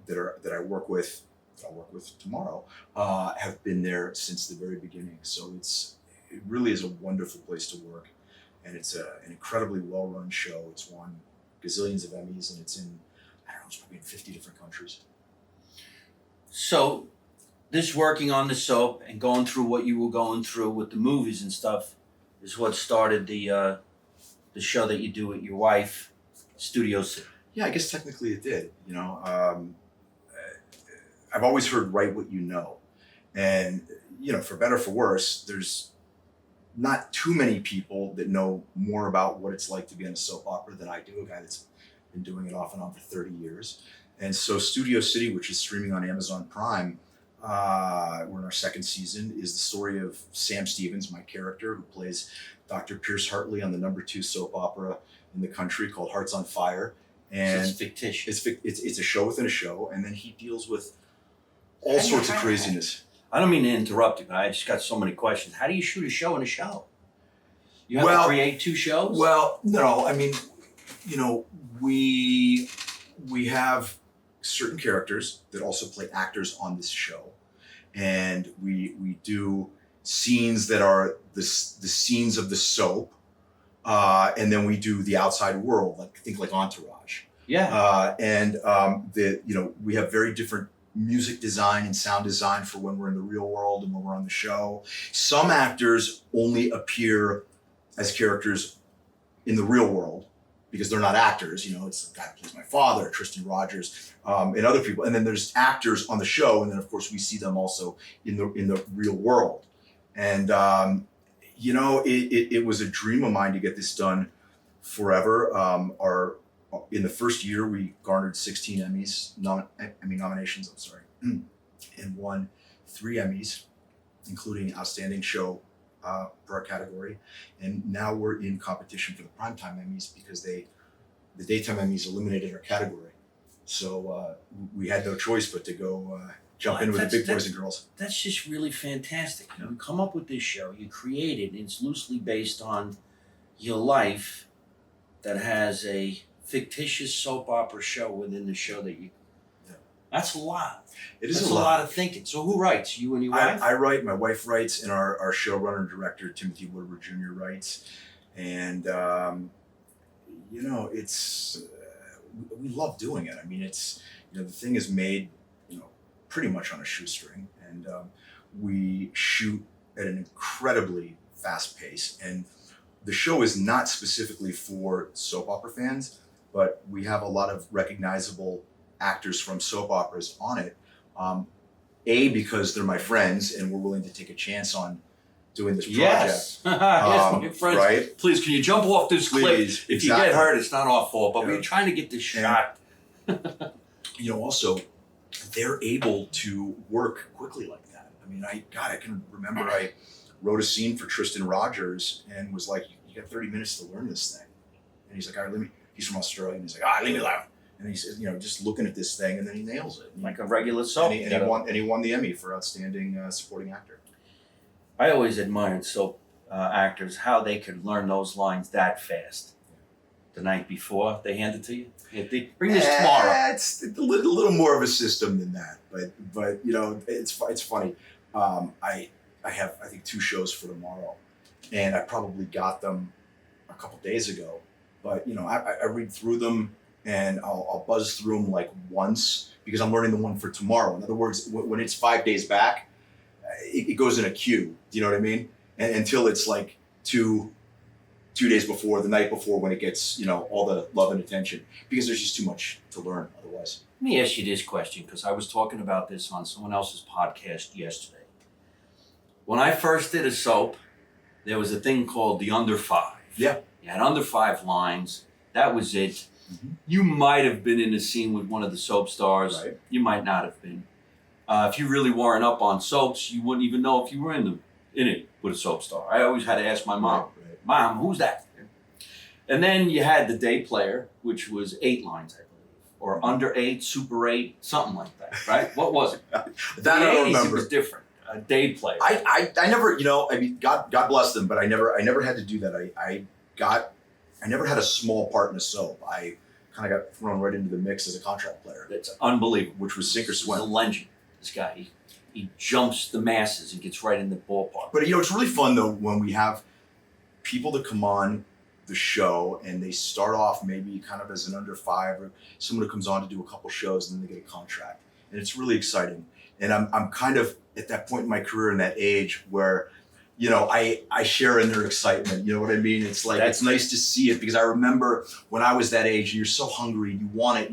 that I work with, I'll work with tomorrow, have been there since the very beginning. So it really is a wonderful place to work, and it's an incredibly well-run show. It's won gazillions of Emmys, and it's probably in 50 different countries. So this working on the soap and going through what you were going through with the movies and stuff is what started the show that you do with your wife, Studio City. Yeah, I guess technically it did. I've always heard write what you know. And, for better or for worse, there's not too many people that know more about what it's like to be in a soap opera than I do, a guy that's been doing it off and on for 30 years. And so Studio City, which is streaming on Amazon Prime, we're in our second season, is the story of Sam Stevens, my character, who plays Dr. Pierce Hartley on the #2 soap opera in the country called Hearts on Fire. And so it's fictitious. It's a show within a show, and then he deals with all sorts of craziness. I don't mean to interrupt you, but I just got so many questions. How do you shoot a show in a show? You have to create 2 shows? Well, no, I mean, we have certain characters that also play actors on this show, and we do scenes that are the scenes of the soap, and then we do the outside world, like Entourage. Yeah. We have very different music design and sound design for when we're in the real world and when we're on the show. Some actors only appear as characters in the real world because they're not actors. It's the guy who plays my father, Tristan Rogers, and other people. And then there's actors on the show, and then of course we see them also in the real world. And it was a dream of mine to get this done forever. In the first year, we garnered 16 nominations, and won 3 Emmys, including Outstanding Show for our category. And now we're in competition for the Primetime Emmys because the Daytime Emmys eliminated our category. So we had no choice but to go jump in with the big boys and girls. That's just really fantastic. You come up with this show, you create it, and it's loosely based on your life that has a fictitious soap opera show within the show that you... Yeah. That's a lot. It's a lot of thinking. So who writes? You and your wife? I write, my wife writes, and our showrunner and director, Timothy Woodward Jr. writes. And, it's... we love doing it. I mean, it's... the thing is made, pretty much on a shoestring. And we shoot at an incredibly fast pace. And the show is not specifically for soap opera fans, but we have a lot of recognizable actors from soap operas on it. Because they're my friends and we're willing to take a chance on doing this project. Yes. Yes, my friends. Right? Please, can you jump off this cliff? If you get hurt, it's not our fault, but we're trying to get this shot. Also, they're able to work quickly like that. I mean, I can remember I wrote a scene for Tristan Rogers and was like, you got 30 minutes to learn this thing. And he's like, all right, he's from Australia, and he's like, leave me alone. And he says, just looking at this thing, and then he nails it. Like a regular soap. And he won the Emmy for Outstanding Supporting Actor. I always admired soap actors, how they could learn those lines that fast. The night before they hand it to you. They bring this tomorrow. It's a little more of a system than that, but it's funny. I have, I think, 2 shows for tomorrow, and I probably got them a couple days ago. But I read through them, and I'll buzz through them like once because I'm learning the one for tomorrow. In other words, when it's 5 days back, it goes in a queue. Do you know what I mean? And until it's like 2 days before, the night before, when it gets all the love and attention, because there's just too much to learn otherwise. Let me ask you this question, because I was talking about this on someone else's podcast yesterday. When I first did a soap, there was a thing called the under 5. Yeah. You had under 5 lines. That was it. You might have been in a scene with one of the soap stars. Right. You might not have been. If you really weren't up on soaps, you wouldn't even know if you were in it with a soap star. I always had to ask my mom, Right. Mom, who's that? And then you had the day player, which was 8 lines, I believe, or under 8, super 8, something like that, right? What was it? That the I don't 80s, remember. It was different. A day player. I never, I mean, God bless them, but I never had to do that. I never had a small part in a soap. I kind of got thrown right into the mix as a contract player. That's unbelievable. Which was sink or He's swim. a legend. This guy, he jumps the masses and gets right in the ballpark. But it's really fun though when we have people that come on the show and they start off maybe kind of as an under 5, or someone who comes on to do a couple shows and then they get a contract, and it's really exciting. And I'm kind of at that point in my career and that age where, I share in their excitement. You know what I mean? It's like, it's nice to see it, because I remember when I was that age and you're so hungry and you want it,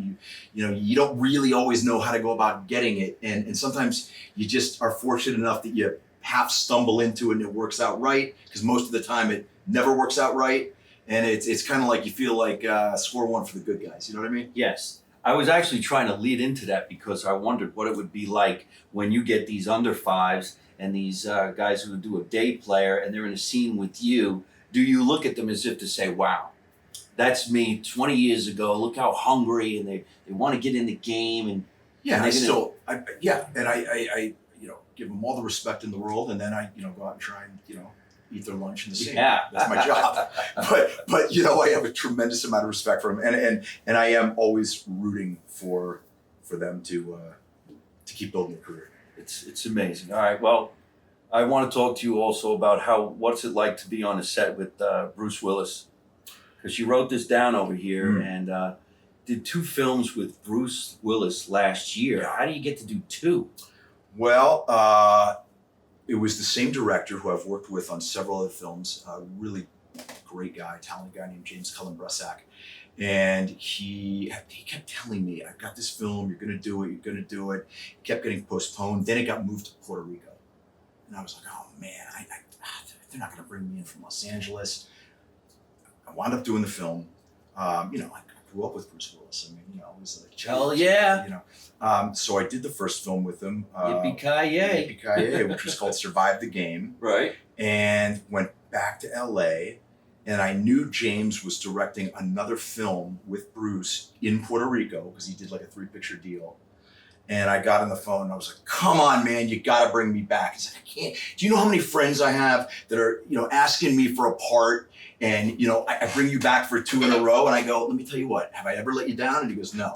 you don't really always know how to go about getting it. And sometimes you just are fortunate enough that you half stumble into it and it works out right, because most of the time it never works out right. And it's kind of like you feel like score one for the good guys. You know what I mean? Yes. I was actually trying to lead into that because I wondered what it would be like when you get these under 5s and these guys who do a day player and they're in a scene with you. Do you look at them as if to say, wow, that's me 20 years ago. Look how hungry, and they want to get in the game. And Yeah, and I give them all the respect in the world, and then I go out and try and eat their lunch in the scene. Yeah. That's my job. But I have a tremendous amount of respect for them, and I am always rooting for them to keep building their career. It's amazing. All right. Well, I want to talk to you also about what's it like to be on a set with Bruce Willis, because you wrote this down over here and did 2 films with Bruce Willis last year. Yeah. How do you get to do 2? Well, it was the same director who I've worked with on several other films. A really great guy, talented guy named James Cullen Brussack. And he kept telling me, I've got this film, you're going to do it. It kept getting postponed. Then it got moved to Puerto Rico. And I was like, oh man, they're not going to bring me in from Los Angeles. I wound up doing the film. I grew up with Bruce Willis. I mean, it was like, Hell yeah. So I did the first film with him. Yippee-ki-yay. Yippee-ki-yay, which was called Survive the Game. Right. And went back to LA, and I knew James was directing another film with Bruce in Puerto Rico, because he did like a 3-picture deal. And I got on the phone and I was like, come on, man, you got to bring me back. He's like, I can't. Do you know how many friends I have that are, asking me for a part? And, I bring you back for 2 in a row. And I go, let me tell you what, have I ever let you down? And he goes, no.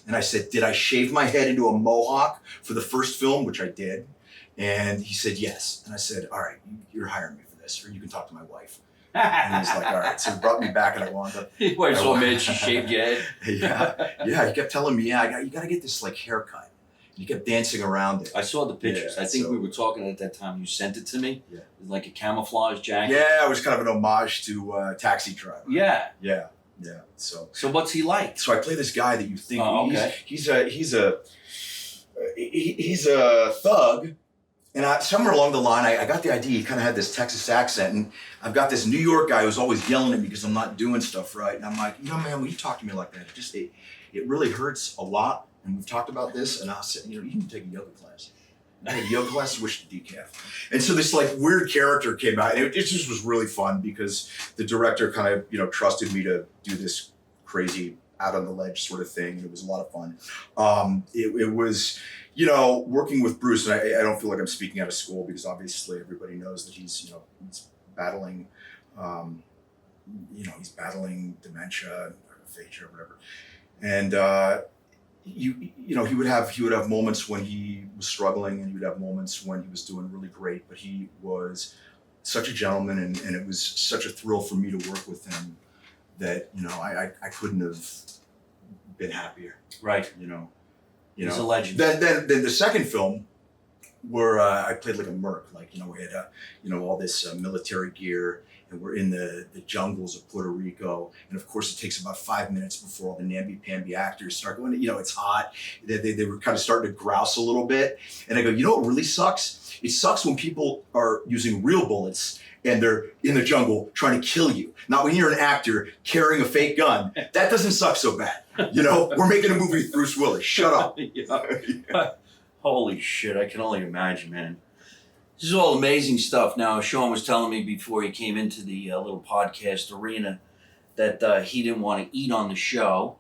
And I said, did I shave my head into a mohawk for the first film, which I did? And he said, yes. And I said, all right, you're hiring me for this, or you can talk to my wife. And he's like, all right. So he brought me back, and I wound up. Your wife's so mad she shaved your head. Yeah. He kept telling me, you got to get this like haircut. He kept dancing around it. I saw the pictures. Yeah, I think we were talking at that time. You sent it to me. Yeah. Like a camouflage jacket. Yeah, it was kind of an homage to Taxi Driver. Yeah. Yeah. So what's he like? I play this guy that you think okay. he's a thug. And somewhere along the line, I got the idea. He kind of had this Texas accent, and I've got this New York guy who's always yelling at me because I'm not doing stuff right. And I'm like, man, when you talk to me like that, it really hurts a lot. And we've talked about this, and I said, you can take a yoga class. I had a yoga class, wish to decaf. And so this like weird character came out, and it just was really fun because the director kind of, trusted me to do this crazy out on the ledge sort of thing. And it was a lot of fun. It was, working with Bruce, and I don't feel like I'm speaking out of school, because obviously everybody knows that he's battling, he's battling dementia or aphasia or whatever. And, he would have moments when he was struggling, and he would have moments when he was doing really great, but he was such a gentleman, and it was such a thrill for me to work with him that, I couldn't have been happier. Right. He's a legend. Then the second film, where I played like a merc, like, we had, all this military gear, and we're in the jungles of Puerto Rico. And of course, it takes about 5 minutes before all the namby-pamby actors start going, it's hot. They were kind of starting to grouse a little bit. And I go, you know what really sucks? It sucks when people are using real bullets and they're in the jungle trying to kill you. Not when you're an actor carrying a fake gun. That doesn't suck so bad. We're making a movie with Bruce Willis. Shut up. Yeah. Holy shit, I can only imagine, man. This is all amazing stuff. Now, Sean was telling me before he came into the little podcast arena that he didn't want to eat on the show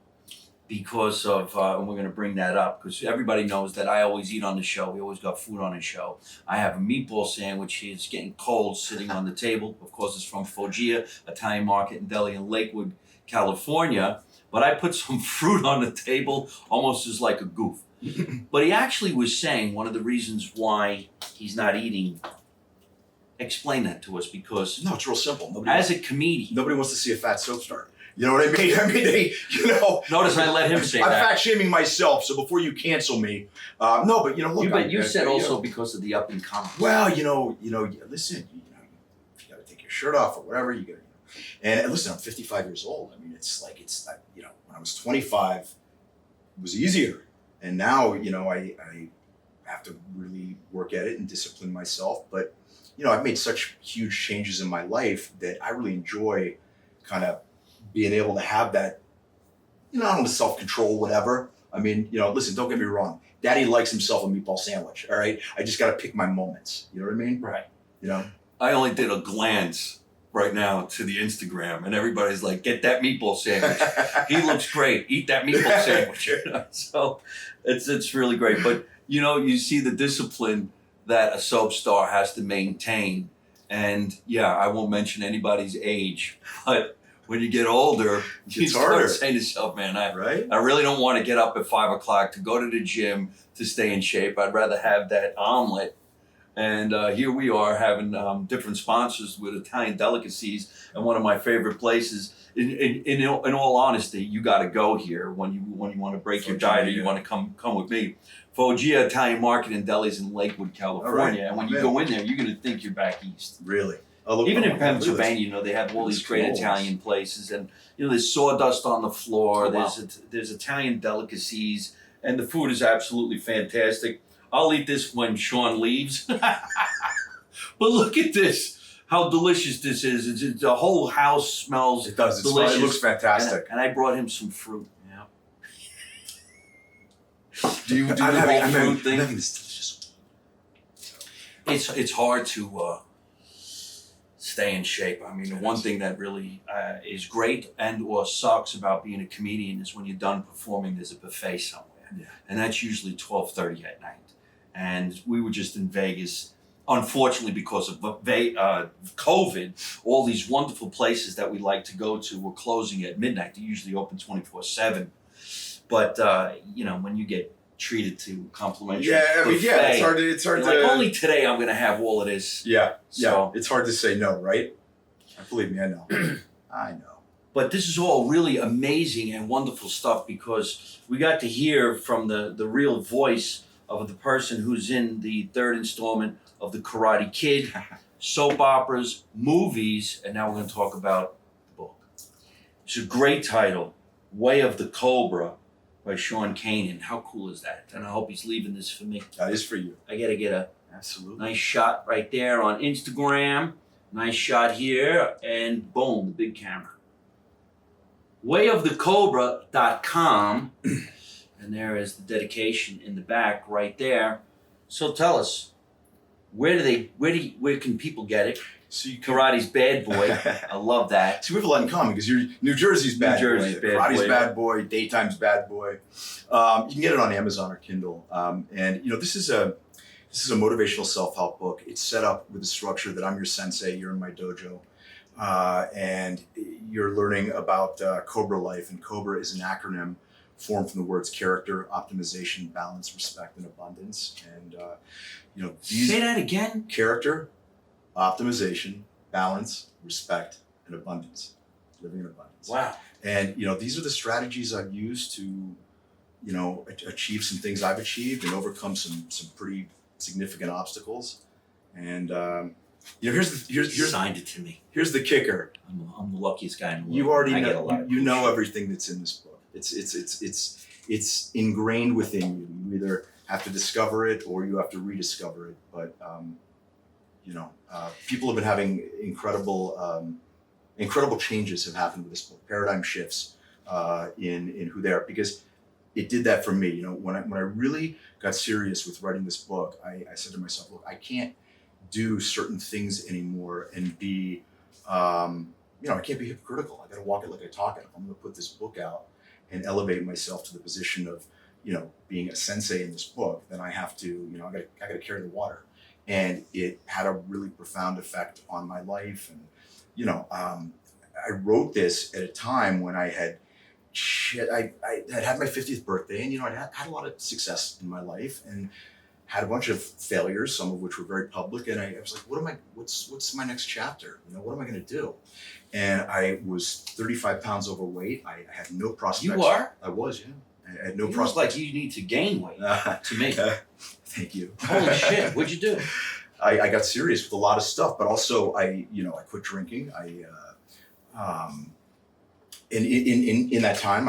because of, and we're going to bring that up, because everybody knows that I always eat on the show. We always got food on the show. I have a meatball sandwich. It's getting cold sitting on the table. Of course, it's from Foggia, Italian Market and Deli in Lakewood, California. But I put some fruit on the table almost as like a goof. But he actually was saying one of the reasons why he's not eating, explain that to us, because No, it's real simple. as a comedian, Nobody wants to see a fat soap star. You know what I mean? notice I let him say I'm that. fat shaming myself, so before you cancel me, no, but look. You said also because of the up and coming. Well, listen, you got to take your shirt off or whatever. You got to, and listen, I'm 55 years old. I mean, when I was 25, it was easier, and now I have to really work at it and discipline myself. But I've made such huge changes in my life that I really enjoy kind of being able to have that, I don't know, self-control, whatever. I mean, listen, don't get me wrong. Daddy likes himself a meatball sandwich, all right? I just got to pick my moments. You know what I mean? Right. I only did a glance right now to the Instagram, and everybody's like, get that meatball sandwich. He looks great. Eat that meatball sandwich. So it's really great. But, you see the discipline that a soap star has to maintain. And, yeah, I won't mention anybody's age, but when you get older, you start saying to yourself, man, I really don't want to get up at 5 o'clock to go to the gym to stay in shape. I'd rather have that omelet. And here we are having different sponsors with Italian delicacies. And one of my favorite places, in all honesty, you got to go here when you want to break your diet or you want to come with me. Foggia Italian Market and Deli's in Lakewood, California. And when you go in there, you're going to think you're back east. Really? Even in Pennsylvania, they have all these great Italian places, and there's sawdust on the floor. Oh, wow. There's Italian delicacies, and the food is absolutely fantastic. I'll eat this when Sean leaves. But look at this, how delicious this is. The whole house smells It does. delicious. It looks fantastic. And I brought him some fruit. Yeah. Do you do I'm the having, whole I'm fruit having, thing? I'm having this delicious one. It's hard to stay in shape. I mean, the one thing that really is great and or sucks about being a comedian is when you're done performing, there's a buffet somewhere. Yeah. And that's usually 12:30 at night. And we were just in Vegas, unfortunately, because of COVID, all these wonderful places that we like to go to were closing at midnight. They usually open 24/7. But, when you get treated to complimentary buffet, it's hard like, only today I'm going to have all of this. Yeah, So- it's hard to say no, right? Believe me, I know. I know. But this is all really amazing and wonderful stuff because we got to hear from the real voice of the person who's in the third installment of The Karate Kid, soap operas, movies, and now we're going to talk about the book. It's a great title, Way of the Cobra by Sean Kanan. How cool is that? And I hope he's leaving this for me. That is for you. I got to get a Absolutely. nice shot right there on Instagram. Nice shot here, and boom, the big camera. Wayofthecobra.com, and there is the dedication in the back right there. So tell us, where can people get it? So Karate's Bad Boy. I love that. So we have a lot in common because you're New Jersey's Bad Jersey's Boy, Bad Karate's Boy. Bad Boy, Daytime's Bad Boy. You can get it on Amazon or Kindle. And this is a motivational self-help book. It's set up with a structure that I'm your sensei, you're in my dojo, and you're learning about Cobra life. And Cobra is an acronym formed from the words character, optimization, balance, respect, and abundance. And these Say that again. character, optimization, balance, respect, and abundance. Living in abundance. Wow. And these are the strategies I've used to, achieve some things I've achieved and overcome some pretty significant obstacles. And Here's signed it to me. here's the kicker. I'm the luckiest guy in the world. You already I know. get a lot of You cool know shit. everything that's in this book. It's ingrained within you. You either have to discover it or you have to rediscover it. But people have been having incredible changes have happened with this book. Paradigm shifts in who they are, because it did that for me. When I really got serious with writing this book, I said to myself, look, I can't do certain things anymore and be I can't be hypocritical. I got to walk it like I talk it. If I'm going to put this book out and elevate myself to the position of, being a sensei in this book, then I have to, I got to carry the water. And it had a really profound effect on my life. And, I wrote this at a time when I had had my 50th birthday, and, I'd had a lot of success in my life and had a bunch of failures, some of which were very public. And I was like, what's my next chapter? What am I going to do? And I was 35 pounds overweight. I had no prospects. You are? I was, yeah. I had no You look prospects. like you need to gain weight to me. Thank you. Holy shit, what'd you do? I got serious with a lot of stuff, but also I quit drinking. In that time,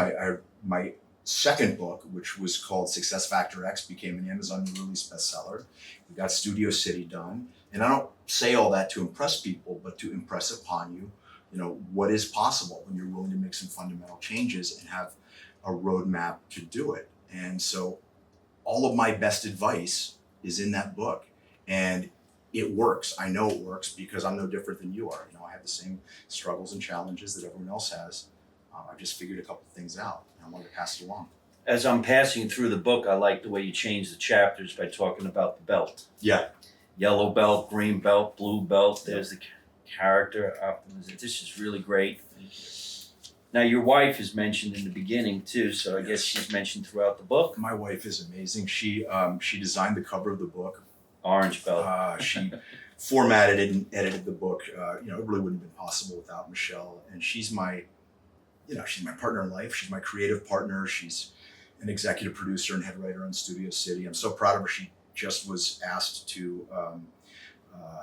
my second book, which was called Success Factor X, became an Amazon New Release bestseller. We got Studio City done. And I don't say all that to impress people, but to impress upon you, what is possible when you're willing to make some fundamental changes and have a roadmap to do it. And so all of my best advice is in that book. And it works. I know it works because I'm no different than you are. I have the same struggles and challenges that everyone else has. I just figured a couple things out, and I wanted to pass it along. As I'm passing through the book, I like the way you change the chapters by talking about the belt. Yeah. Yellow belt, green belt, blue belt. There's the character optimism. This is really great. Now, your wife is mentioned in the beginning too, so I guess she's mentioned throughout the book. My wife is amazing. She designed the cover of the book. Orange belt. She formatted it and edited the book. It really wouldn't have been possible without Michelle. And she's my partner in life. She's my creative partner. She's an executive producer and head writer on Studio City. I'm so proud of her. She just was asked to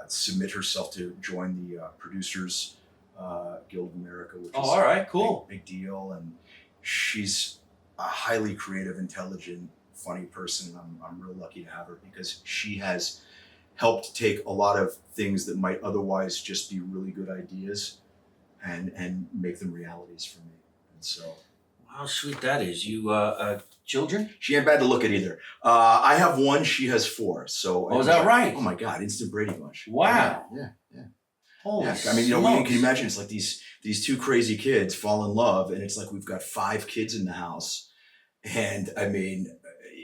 submit herself to join the Producers Guild of America, which is all right, cool. Big deal. And she's a highly creative, intelligent, funny person. I'm real lucky to have her because she has helped take a lot of things that might otherwise just be really good ideas and make them realities for me. And so, How sweet that is. You children? she ain't bad to look at either. I have one, she has four. So Oh, is that right? Oh my God, instant Brady Bunch. Wow. Yeah. Holy Yeah. I mean, you can smokes. you imagine it's like these two crazy kids fall in love, and it's like we've got 5 kids in the house, and I mean,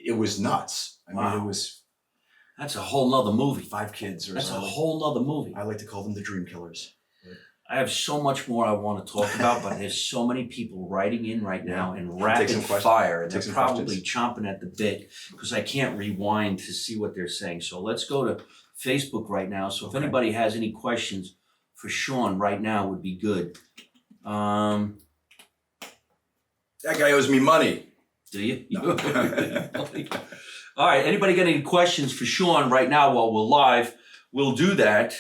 it was nuts. I mean, it was That's a whole nother movie. 5 kids, or That's as a I like, whole nother movie. I like to call them the dream killers. I have so much more I want to talk about, but there's so many people writing in right now in Take rapid some questions. fire, and Take they're some probably questions. chomping at the bit because I can't rewind to see what they're saying. So let's go to Facebook right now. So if Okay. anybody has any questions for Sean right now would be good. That guy owes me money. Do you? No. All right. Anybody got any questions for Sean right now while we're live? We'll do that.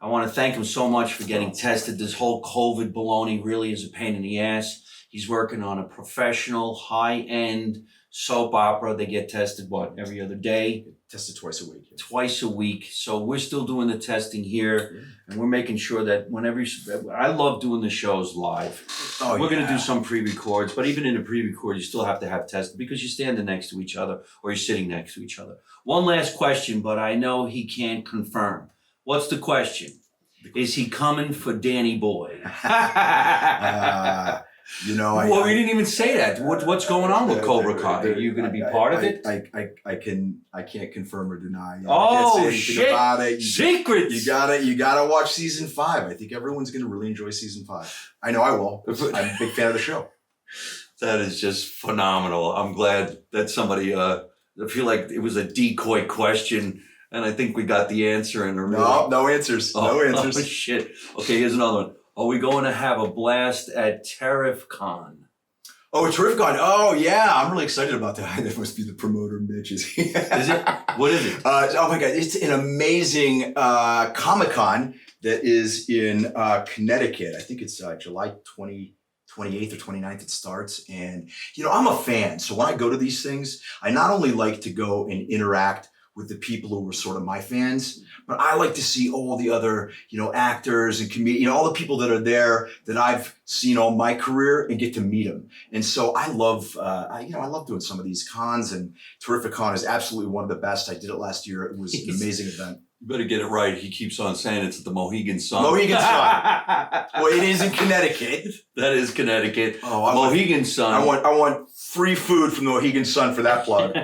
I want to thank him so much for getting tested. This whole COVID baloney really is a pain in the ass. He's working on a professional, high-end soap opera. They get tested, every other day? Tested twice a week. Twice a week. So we're still doing the testing here, and we're making sure that I love doing the shows live. Oh, We're going to do some pre-records, but even in a pre-record, you still have to have tested because you're standing next to each other or you're sitting next to each other. One last question, but I know he can't confirm. What's the question? Is he coming for Danny Boy? Well, we didn't even say that. What's going on with Cobra Kai? Are you going to be part of it? I can't confirm or deny. I Oh, can't say anything shit. about it. Secrets. You gotta watch season 5. I think everyone's gonna really enjoy season 5. I know I will. I'm a big fan of the show. That is just phenomenal. I'm glad that somebody. I feel like it was a decoy question, and I think we got the answer in a real. No answers. No answers. Oh shit. Okay, here's another one. Are we going to have a blast at TariffCon? Oh, Terrificon. Oh, yeah. I'm really excited about that. That must be the promoter, Mitch. Is it? What is it? Oh, my God. It's an amazing Comic-Con that is in Connecticut. I think it's July 28th or 29th it starts. And, I'm a fan. So when I go to these things, I not only like to go and interact with the people who were sort of my fans, but I like to see all the other, actors and comedians, all the people that are there that I've seen all my career and get to meet them. And so I love, I love doing some of these cons, and Terrificon is absolutely one of the best. I did it last year. It was an amazing event. You better get it right. He keeps on saying it's at the Mohegan Sun. Mohegan Sun. Well, it is in Connecticut. That is Connecticut. Oh, Mohegan Sun. I want free food from the Mohegan Sun for that plug.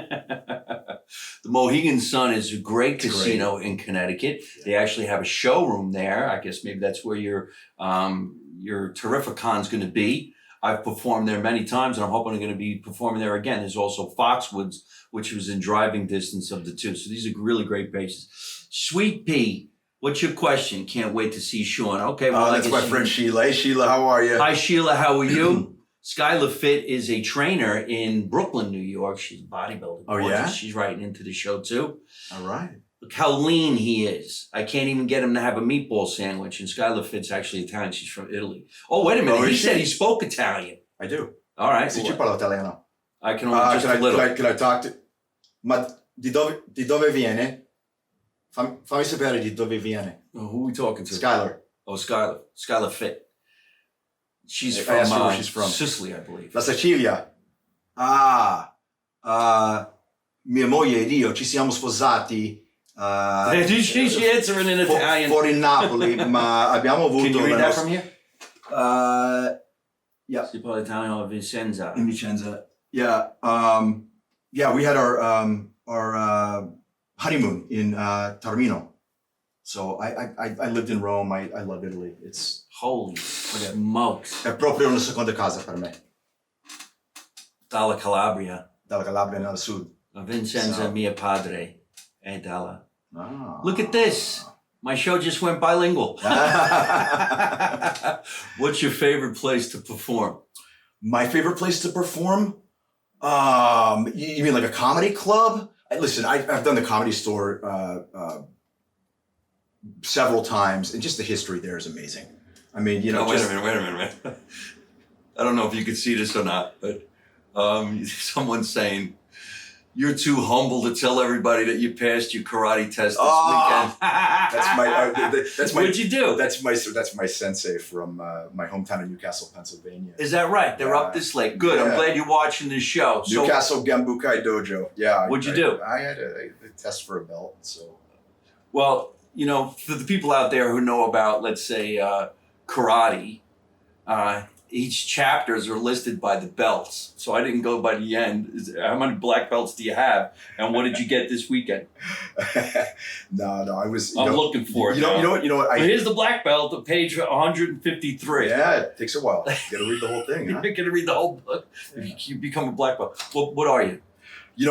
The Mohegan Sun is a great casino in Connecticut. Yeah. They actually have a showroom there. I guess maybe that's where your Terrificon's going to be. I've performed there many times, and I'm hoping I'm going to be performing there again. There's also Foxwoods, which was in driving distance of the two. So these are really great places. Sweet Pea, what's your question? Can't wait to see Sean. Okay, well, that's my friend Sheila. Hey, Sheila, how are you? Hi, Sheila. How are you? Skylar Fit is a trainer in Brooklyn, New York. She's a bodybuilder. Oh, yeah? She's writing into the show, too. All right. Look how lean he is. I can't even get him to have a meatball sandwich. And Skylar Fit's actually Italian. She's from Italy. Oh, wait a minute. He said he spoke Italian. I do. All right. Si ci parlo italiano. I can only just a little. Can I talk to... Ma di dove viene? Fammi sapere di dove viene. Oh, who are we talking to? Skylar. Oh, Skylar. Skylar Fit. She's I asked her where she's from. Sicily, I believe. La Sicilia. Mia moglie ed io ci siamo sposati. She's answering in Italian. Fuori Napoli, ma abbiamo avuto... Can you read that from here? Yeah. Si parla Italiano a Vicenza. In Vicenza. Yeah. Yeah, we had our honeymoon in Marino. So I lived in Rome. I love Italy. It's... Holy smokes. È proprio una seconda casa per me. Dalla Calabria. Dalla Calabria nel sud. A Vicenza mio padre. E dalla. Ah. Look at this. My show just went bilingual. What's your favorite place to perform? My favorite place to perform? You mean like a comedy club? Listen, I've done the Comedy Store several times, and just the history there is amazing. I mean, wait a minute. I don't know if you could see this or not, but someone's saying, you're too humble to tell everybody that you passed your karate test this weekend. That's my. What'd you do? That's my sensei from my hometown of Newcastle, Pennsylvania. Is that right? They're up this late. Good. Yeah. I'm glad you're watching this show. Newcastle Genbukai Dojo. Yeah. What'd you do? I had a test for a belt. So. Well, for the people out there who know about, let's say, karate, each chapters are listed by the belts. So I didn't go by the end. How many black belts do you have? And what did you get this weekend? No, I was... I'm looking for it. You know what? Here's the black belt, the page 153. Yeah, it takes a while. You got to read the whole thing, huh? You're going to read the whole book if you become a black belt. What are you?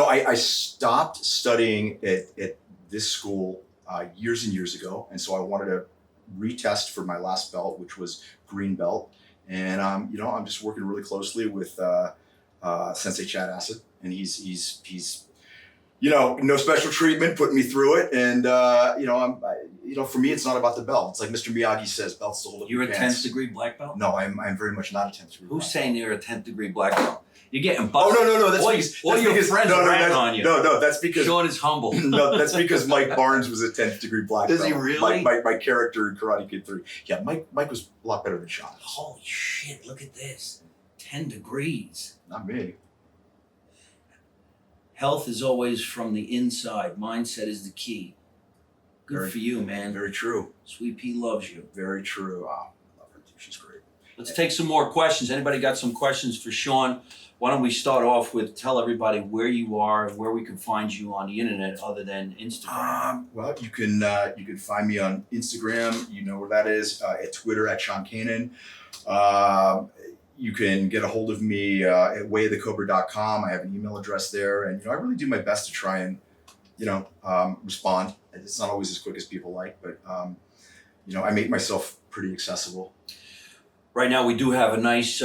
I stopped studying at this school years and years ago. And so I wanted to retest for my last belt, which was green belt. And I'm just working really closely with Sensei Chad Acid, and he's no special treatment, putting me through it. And for me, it's not about the belt. It's like Mr. Miyagi says, belts to hold up. You're a 10th degree black belt? No, I'm very much not a 10th degree. Who's saying you're a 10th degree black belt? You're getting busted. Oh no! That's your friends ratting on you. No, that's because Sean is humble. No, that's because Mike Barnes was a 10th degree black belt. Is he really? My character in Karate Kid 3. Yeah, Mike was a lot better than Sean. Holy shit! Look at this. 10 degrees. Not me. Health is always from the inside. Mindset is the key. Good for you, man. Very true. Sweet Pea loves you. Very true. Oh, I love her too. She's great. Let's take some more questions. Anybody got some questions for Sean? Why don't we start off with tell everybody where you are, where we can find you on the internet other than Instagram? Well, you can find me on Instagram. You know where that is. At Twitter at Sean Kanan. You can get a hold of me at wayofthecobra.com. I have an email address there, and I really do my best to try and respond. It's not always as quick as people like, but I make myself pretty accessible. Right now, we do have a nice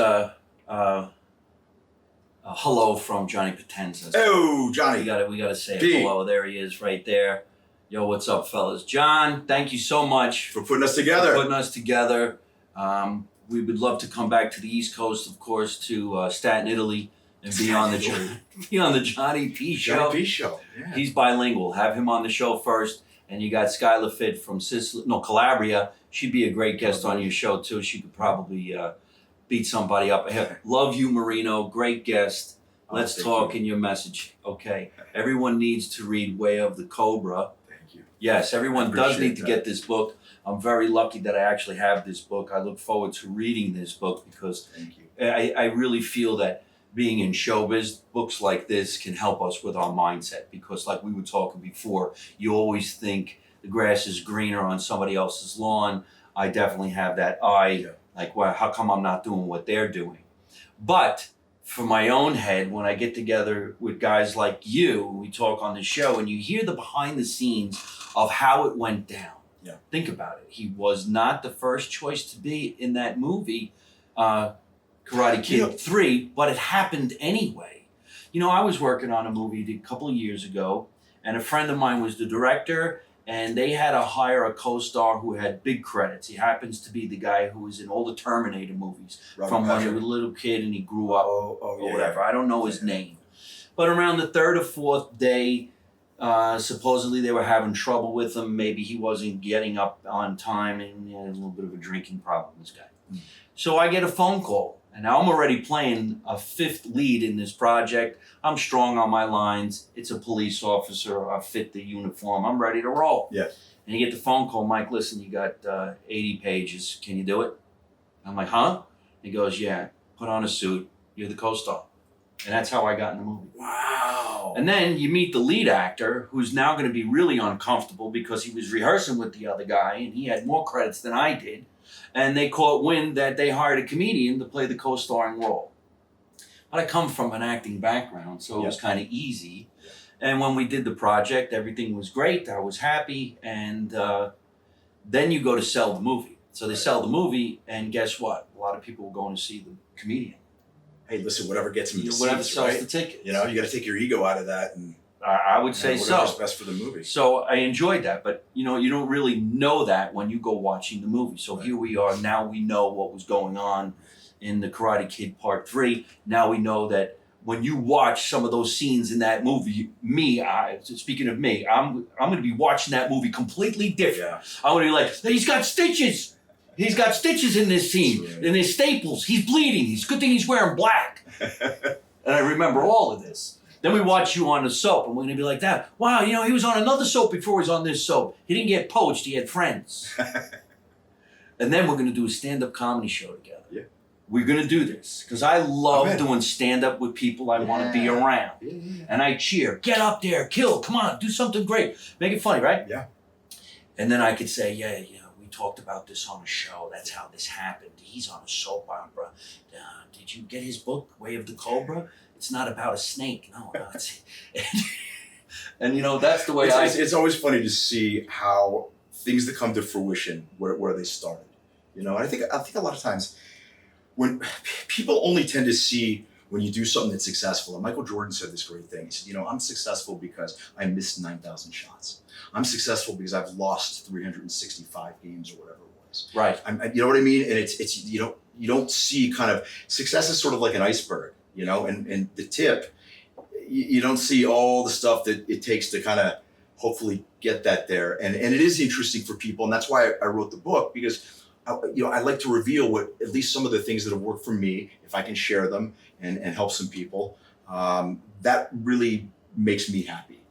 hello from Johnny Potenza. Oh, Johnny. We gotta say P. hello. There he is, right there. Yo, what's up, fellas? John, thank you so much For putting us together. We would love to come back to the East Coast, of course, to Staten, Italy, and be on the Johnny P show. Johnny P show. Yeah. He's bilingual. Have him on the show first. And you got Skylar Fitt from Calabria. She'd be a great guest on your show too. She could probably beat somebody up. Love you, Marino. Great guest. Let's talk in your message. Okay. Everyone needs to read Way of the Cobra. Thank you. Yes, everyone does need to get this book. I'm very lucky that I actually have this book. I look forward to reading this book because Thank you. I really feel that being in showbiz, books like this can help us with our mindset because like we were talking before, you always think the grass is greener on somebody else's lawn. I definitely have that eye, like, well, how come I'm not doing what they're doing? But for my own head, when I get together with guys like you, we talk on the show and you hear the behind the scenes of how it went down. Yeah. Think about it. He was not the first choice to be in that movie, Karate Kid 3, but it happened anyway. You know, I was working on a movie a couple of years ago, and a friend of mine was the director, and they had to hire a co-star who had big credits. He happens to be the guy who was in all the Terminator movies from when he was a little kid and he grew up or whatever. I don't know his name. But around the third or fourth day, supposedly they were having trouble with him. Maybe he wasn't getting up on time and he had a little bit of a drinking problem, this guy. So I get a phone call. And now I'm already playing a fifth lead in this project. I'm strong on my lines. It's a police officer. I fit the uniform. I'm ready to roll. Yeah. And you get the phone call, Mike, listen, you got 80 pages. Can you do it? I'm like, huh? He goes, yeah, put on a suit. You're the co-star. And that's how I got in the movie. Wow. And then you meet the lead actor who's now going to be really uncomfortable because he was rehearsing with the other guy and he had more credits than I did. And they caught wind that they hired a comedian to play the co-starring role. But I come from an acting background, so it was kind of easy. And when we did the project, everything was great. I was happy. And then you go to sell the movie. So they sell the movie, and guess what? A lot of people were going to see the comedian. Hey, listen, whatever gets them the whatever seats, sells right? the tickets. You know, you got to take your ego out of that, and I would say so. Whatever's best for the movie. So I enjoyed that, but you know, you don't really know that when you go watching the movie. So here we are. Now we know what was going on in the Karate Kid Part 3. Now we know that when you watch some of those scenes in that movie, speaking of me, I'm going to be watching that movie completely different. Yeah. I'm going to be like, he's got stitches. He's got stitches in this scene, and there's staples. He's bleeding. It's a good thing he's wearing black. And I remember all of this. Then we watch you on the soap, and we're going to be like that. Wow, you know, he was on another soap before he was on this soap. He didn't get poached. He had friends. And then we're going to do a stand-up comedy show together. Yeah. We're going to do this because I love doing stand-up with people I want to be around. Yeah. And I cheer. Get up there. Kill. Come on. Do something great. Make it funny, right? Yeah. And then I could say, yeah, we talked about this on a show. That's how this happened. He's on a soap opera. Did you get his book, Way of the Cobra? It's not about a snake. No, it's... And, you know, that's the way it's always funny to see how things that come to fruition, where they started. You know, and I think a lot of times when people only tend to see when you do something that's successful. And Michael Jordan said this great thing. He said, you know, I'm successful because I missed 9,000 shots. I'm successful because I've lost 365 games or whatever it was. Right. You know what I mean? And it's you don't see kind of success is sort of like an iceberg, you know, and the tip, you don't see all the stuff that it takes to kind of hopefully get that there. And it is interesting for people. And that's why I wrote the book, because I like to reveal what at least some of the things that have worked for me, if I can share them and help some people. That really makes me happy,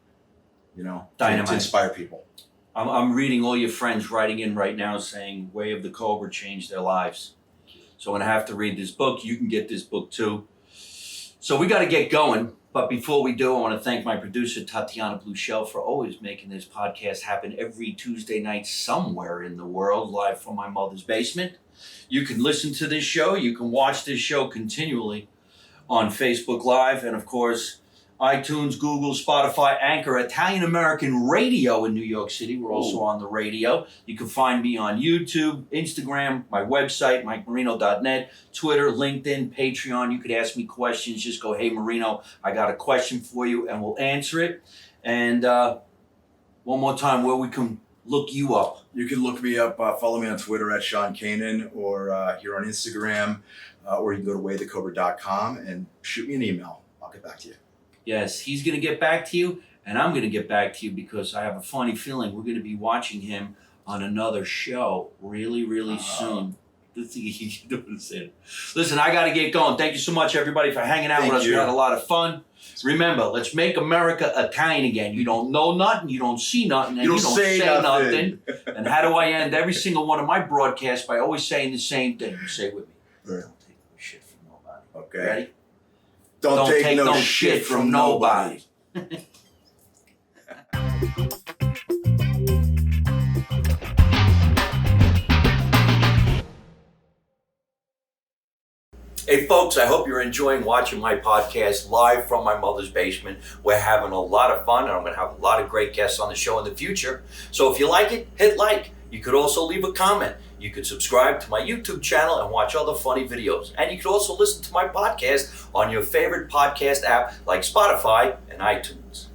you know, to inspire people. I'm reading all your friends writing in right now saying Way of the Cobra changed their lives. So I'm going to have to read this book. You can get this book too. So we got to get going. But before we do, I want to thank my producer, Tatiana Bluchel, for always making this podcast happen every Tuesday night somewhere in the world, live from my mother's basement. You can listen to this show. You can watch this show continually on Facebook Live and, of course, iTunes, Google, Spotify, Anchor, Italian American Radio in New York City. We're also on the radio. You can find me on YouTube, Instagram, my website, MikeMarino.net, Twitter, LinkedIn, Patreon. You could ask me questions. Just go, hey, Marino, I got a question for you, and we'll answer it. And one more time, where we can look you up. You can look me up, follow me on Twitter at Sean Kanan, or here on Instagram, or you can go to waythecobra.com and shoot me an email. I'll get back to you. Yes, he's going to get back to you, and I'm going to get back to you because I have a funny feeling we're going to be watching him on another show really, really soon. Listen, I got to get going. Thank you so much, everybody, for hanging out with us. We had a lot of fun. Remember, let's make America Italian again. You don't know nothing, you don't see nothing, and you don't say nothing. And how do I end every single one of my broadcasts? By always saying the same thing. You say it with me. Right. Don't take no shit from nobody. Okay. Ready? Don't take no shit from nobody. Hey folks, I hope you're enjoying watching my podcast live from my mother's basement. We're having a lot of fun, and I'm going to have a lot of great guests on the show in the future. So if you like it, hit like. You could also leave a comment. You could subscribe to my YouTube channel and watch other funny videos. And you could also listen to my podcast on your favorite podcast app like Spotify and iTunes.